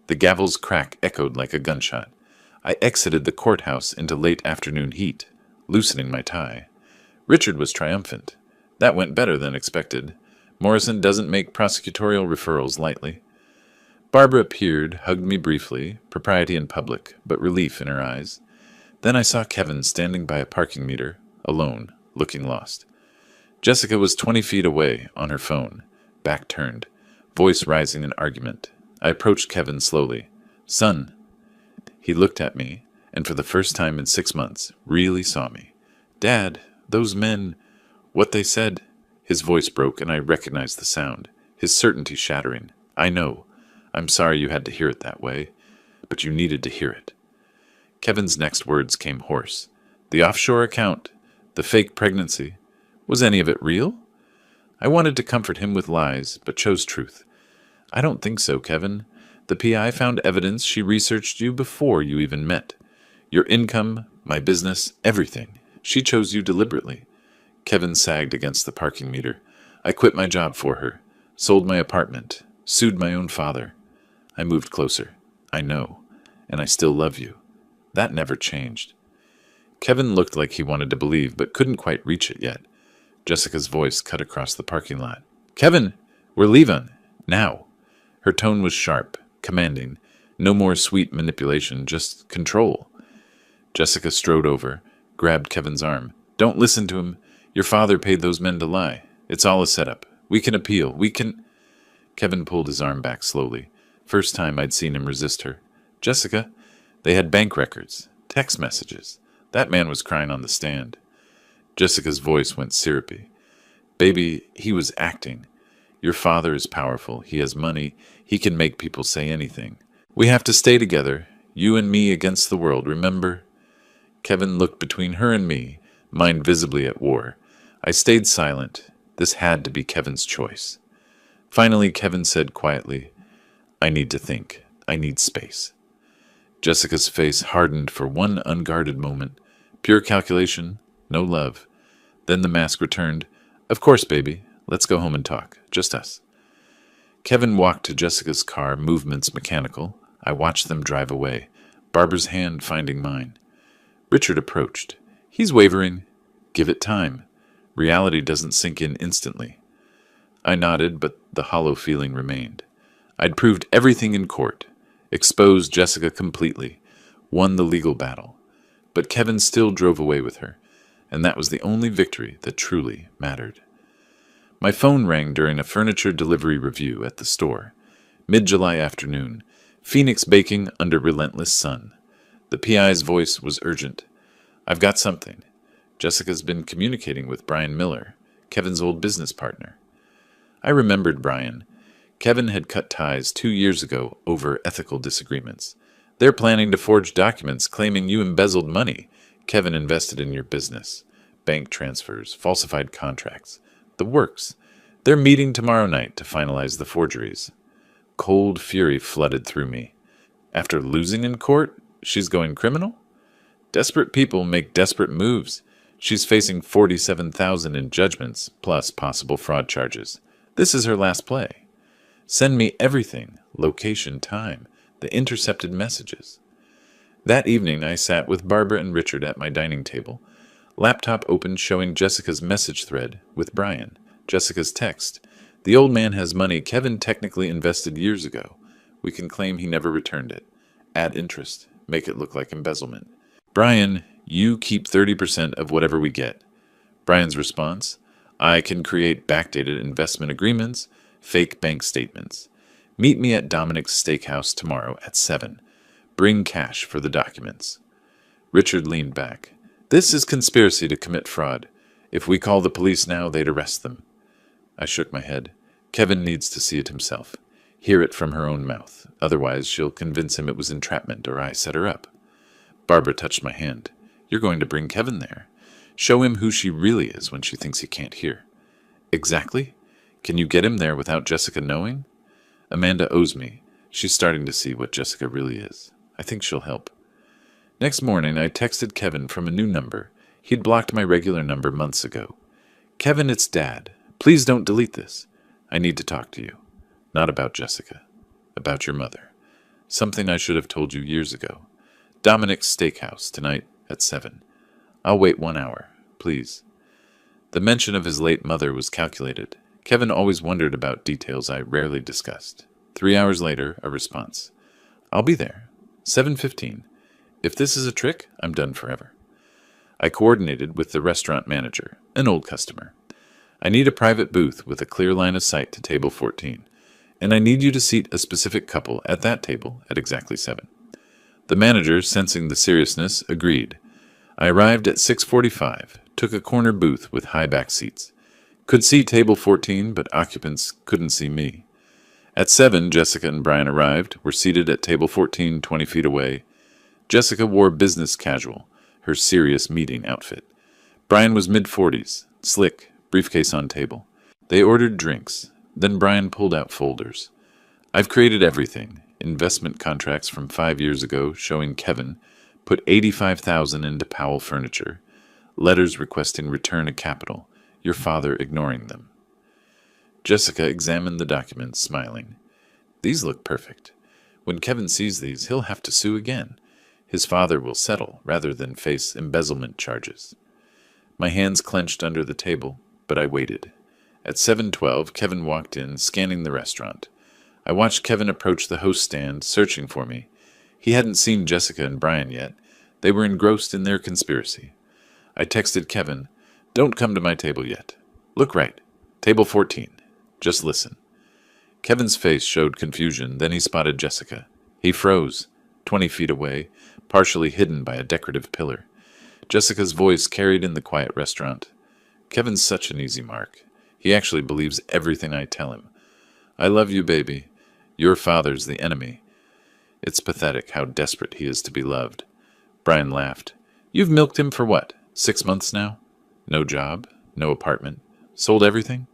The gavel's crack echoed like a gunshot. I exited the courthouse into late afternoon heat, loosening my tie. Richard was triumphant. That went better than expected. Morrison doesn't make prosecutorial referrals lightly. Barbara appeared, hugged me briefly, propriety in public, but relief in her eyes. Then I saw Kevin standing by a parking meter, alone, looking lost. Jessica was 20 feet away, on her phone, back turned, voice rising in argument. I approached Kevin slowly. "Son." He looked at me, and for the first time in 6 months, really saw me. "Dad, those men, what they said." His voice broke, and I recognized the sound, his certainty shattering. "I know. I'm sorry you had to hear it that way, but you needed to hear it." Kevin's next words came hoarse. "The offshore account, the fake pregnancy, was any of it real?" I wanted to comfort him with lies, but chose truth. "I don't think so, Kevin. The PI found evidence she researched you before you even met. Your income, my business, everything. She chose you deliberately." Kevin sagged against the parking meter. "I quit my job for her, sold my apartment, sued my own father." I moved closer. "I know, and I still love you. That never changed." Kevin looked like he wanted to believe, but couldn't quite reach it yet. Jessica's voice cut across the parking lot. "Kevin, we're leaving. Now." Her tone was sharp, commanding. No more sweet manipulation, just control. Jessica strode over, grabbed Kevin's arm. "Don't listen to him. Your father paid those men to lie. It's all a setup. We can appeal. We can—" Kevin pulled his arm back slowly. First time I'd seen him resist her. "Jessica, they had bank records, text messages. That man was crying on the stand." Jessica's voice went syrupy. "Baby, he was acting. Your father is powerful. He has money. He can make people say anything. We have to stay together. You and me against the world, remember?" Kevin looked between her and me, mind visibly at war. I stayed silent. This had to be Kevin's choice. Finally, Kevin said quietly, "I need to think. I need space." Jessica's face hardened for one unguarded moment. Pure calculation, no love. Then the mask returned. "Of course, baby. Let's go home and talk. Just us." Kevin walked to Jessica's car, movements mechanical. I watched them drive away, Barbara's hand finding mine. Richard approached. "He's wavering. Give it time. Reality doesn't sink in instantly." I nodded, but the hollow feeling remained. I'd proved everything in court, exposed Jessica completely, won the legal battle. But Kevin still drove away with her, and that was the only victory that truly mattered. My phone rang during a furniture delivery review at the store. Mid-July afternoon, Phoenix baking under relentless sun. The PI's voice was urgent. "I've got something. Jessica's been communicating with Brian Miller, Kevin's old business partner." I remembered Brian. Kevin had cut ties 2 years ago over ethical disagreements. "They're planning to forge documents claiming you embezzled money. Kevin invested in your business. Bank transfers, falsified contracts. The works. They're meeting tomorrow night to finalize the forgeries." Cold fury flooded through me. After losing in court, she's going criminal? Desperate people make desperate moves. She's facing $47,000 in judgments, plus possible fraud charges. This is her last play. Send me everything, location, time, the intercepted messages. That evening I sat with Barbara and Richard at my dining table. Laptop open showing Jessica's message thread with Brian. Jessica's text. "The old man has money Kevin technically invested years ago. We can claim he never returned it. Add interest. Make it look like embezzlement. Brian, you keep 30% of whatever we get." Brian's response. "I can create backdated investment agreements, fake bank statements. Meet me at Dominic's Steakhouse tomorrow at 7. Bring cash for the documents." Richard leaned back. "This is conspiracy to commit fraud. If we call the police now, they'd arrest them." I shook my head. "Kevin needs to see it himself. Hear it from her own mouth. Otherwise, she'll convince him it was entrapment or I set her up." Barbara touched my hand. "You're going to bring Kevin there. Show him who she really is when she thinks he can't hear." "Exactly? Can you get him there without Jessica knowing?" "Amanda owes me. She's starting to see what Jessica really is. I think she'll help." Next morning, I texted Kevin from a new number. He'd blocked my regular number months ago. "Kevin, it's Dad. Please don't delete this. I need to talk to you. Not about Jessica. About your mother. Something I should have told you years ago. Dominic's Steakhouse tonight at 7. I'll wait 1 hour, please." The mention of his late mother was calculated. Kevin always wondered about details I rarely discussed. 3 hours later, a response. I'll be there. 7:15. If this is a trick, I'm done forever. I coordinated with the restaurant manager, an old customer. I need a private booth with a clear line of sight to table 14, and I need you to seat a specific couple at that table at exactly 7. The manager, sensing the seriousness, agreed. I arrived at 6:45, took a corner booth with high back seats. Could see table 14, but occupants couldn't see me. At 7, Jessica and Brian arrived, were seated at table 14, 20 feet away. Jessica wore business casual, her serious meeting outfit. Brian was mid-40s, slick, briefcase on table. They ordered drinks. Then Brian pulled out folders. I've created everything. Investment contracts from 5 years ago showing Kevin put $85,000 into Powell Furniture. Letters requesting return of capital, your father ignoring them. Jessica examined the documents, smiling. These look perfect. When Kevin sees these, he'll have to sue again. His father will settle rather than face embezzlement charges. My hands clenched under the table, but I waited. At 7:12, Kevin walked in, scanning the restaurant. I watched Kevin approach the host stand, searching for me. He hadn't seen Jessica and Brian yet. They were engrossed in their conspiracy. I texted Kevin, Don't come to my table yet. Look right. Table 14. Just listen. Kevin's face showed confusion, then he spotted Jessica. He froze, 20 feet away, partially hidden by a decorative pillar. Jessica's voice carried in the quiet restaurant. Kevin's such an easy mark. He actually believes everything I tell him. I love you, baby. Your father's the enemy. It's pathetic how desperate he is to be loved. Brian laughed. You've milked him for what, 6 months now? No job, no apartment, sold everything?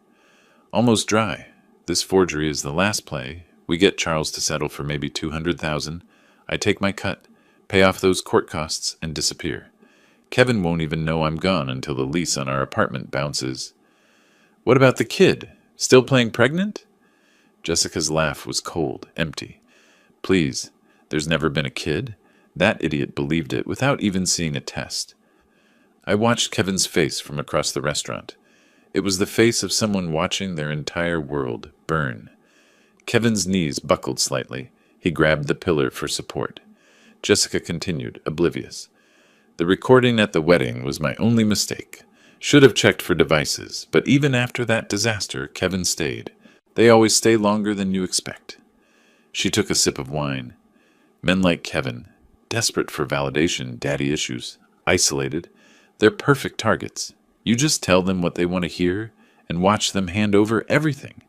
Almost dry. This forgery is the last play. We get Charles to settle for maybe $200,000. I take my cut, pay off those court costs, and disappear. Kevin won't even know I'm gone until the lease on our apartment bounces. What about the kid? Still playing pregnant? Jessica's laugh was cold, empty. Please, there's never been a kid. That idiot believed it without even seeing a test. I watched Kevin's face from across the restaurant. It was the face of someone watching their entire world burn. Kevin's knees buckled slightly. He grabbed the pillar for support. Jessica continued, oblivious. The recording at the wedding was my only mistake. Should have checked for devices, but even after that disaster, Kevin stayed. They always stay longer than you expect. She took a sip of wine. Men like Kevin, desperate for validation, daddy issues, isolated, they're perfect targets. You just tell them what they want to hear and watch them hand over everything.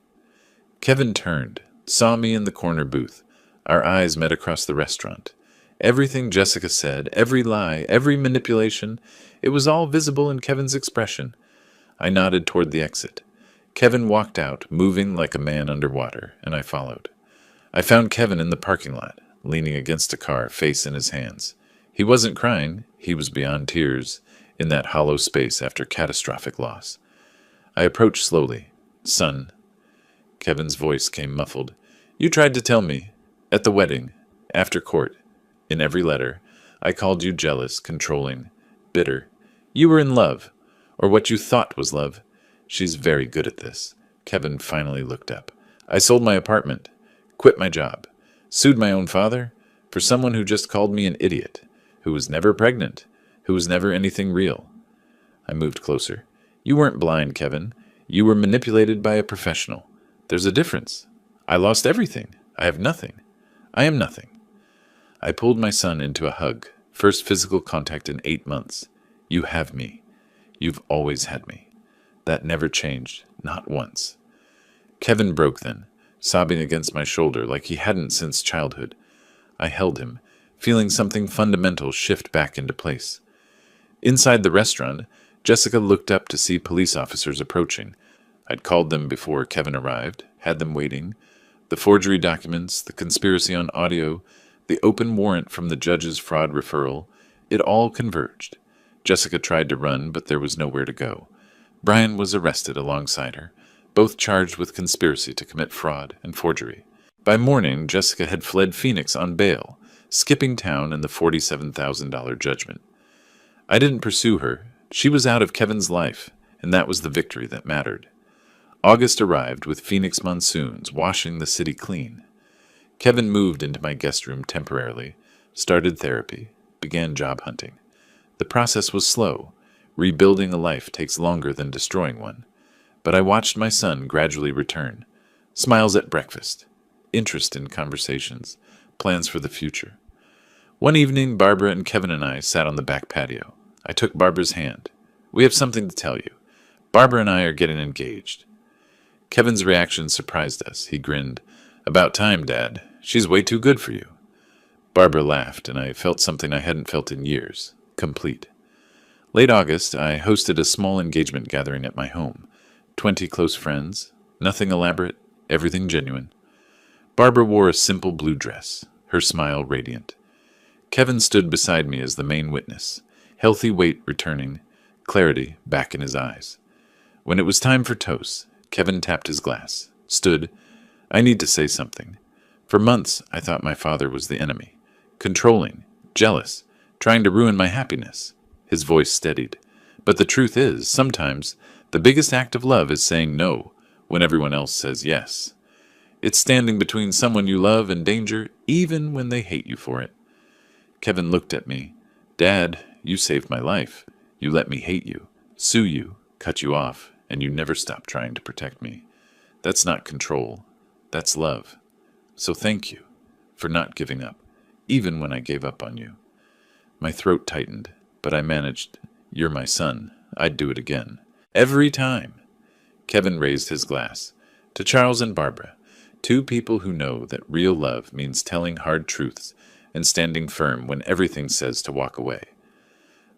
Kevin turned, saw me in the corner booth. Our eyes met across the restaurant. Everything Jessica said, every lie, every manipulation, it was all visible in Kevin's expression. I nodded toward the exit. Kevin walked out, moving like a man underwater, and I followed. I found Kevin in the parking lot, leaning against a car, face in his hands. He wasn't crying, he was beyond tears, in that hollow space after catastrophic loss. I approached slowly. Son. Kevin's voice came muffled. You tried to tell me. At the wedding. After court. In every letter. I called you jealous, controlling, bitter. You were in love. Or what you thought was love. She's very good at this. Kevin finally looked up. I sold my apartment. Quit my job. Sued my own father. For someone who just called me an idiot. Who was never pregnant. Who was never anything real. I moved closer. You weren't blind, Kevin. You were manipulated by a professional. There's a difference. I lost everything. I have nothing. I am nothing. I pulled my son into a hug. First physical contact in 8 months. You have me. You've always had me. That never changed. Not once. Kevin broke then, sobbing against my shoulder like he hadn't since childhood. I held him, feeling something fundamental shift back into place. Inside the restaurant, Jessica looked up to see police officers approaching. I'd called them before Kevin arrived, had them waiting. The forgery documents, the conspiracy on audio, the open warrant from the judge's fraud referral, it all converged. Jessica tried to run, but there was nowhere to go. Brian was arrested alongside her, both charged with conspiracy to commit fraud and forgery. By morning, Jessica had fled Phoenix on bail, skipping town and the $47,000 judgment. I didn't pursue her. She was out of Kevin's life, and that was the victory that mattered. August arrived with Phoenix monsoons washing the city clean. Kevin moved into my guest room temporarily, started therapy, began job hunting. The process was slow. Rebuilding a life takes longer than destroying one. But I watched my son gradually return. Smiles at breakfast, interest in conversations, plans for the future. One evening, Barbara and Kevin and I sat on the back patio. I took Barbara's hand. "We have something to tell you. Barbara and I are getting engaged." Kevin's reaction surprised us. He grinned. "About time, Dad. She's way too good for you." Barbara laughed, and I felt something I hadn't felt in years. Complete. Late August, I hosted a small engagement gathering at my home. 20 close friends. Nothing elaborate. Everything genuine. Barbara wore a simple blue dress, her smile radiant. Kevin stood beside me as the main witness, healthy weight returning, clarity back in his eyes. When it was time for toast, Kevin tapped his glass, stood. "I need to say something. For months, I thought my father was the enemy, controlling, jealous, trying to ruin my happiness." His voice steadied. "But the truth is, sometimes, the biggest act of love is saying no when everyone else says yes. It's standing between someone you love and danger, even when they hate you for it." Kevin looked at me. "Dad, you saved my life. You let me hate you, sue you, cut you off, and you never stopped trying to protect me. That's not control. That's love. So thank you for not giving up, even when I gave up on you." My throat tightened, but I managed. "You're my son. I'd do it again. Every time." Kevin raised his glass. "To Charles and Barbara, two people who know that real love means telling hard truths and standing firm when everything says to walk away."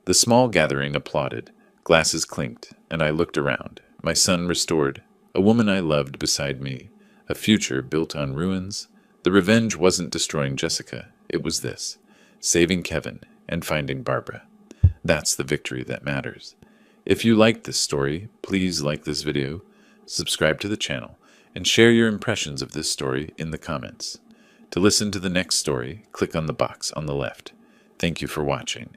The small gathering applauded, glasses clinked, and I looked around. My son restored, a woman I loved beside me, a future built on ruins. The revenge wasn't destroying Jessica, it was this, saving Kevin and finding Barbara. That's the victory that matters. If you liked this story, please like this video, subscribe to the channel, and share your impressions of this story in the comments. To listen to the next story, click on the box on the left. Thank you for watching.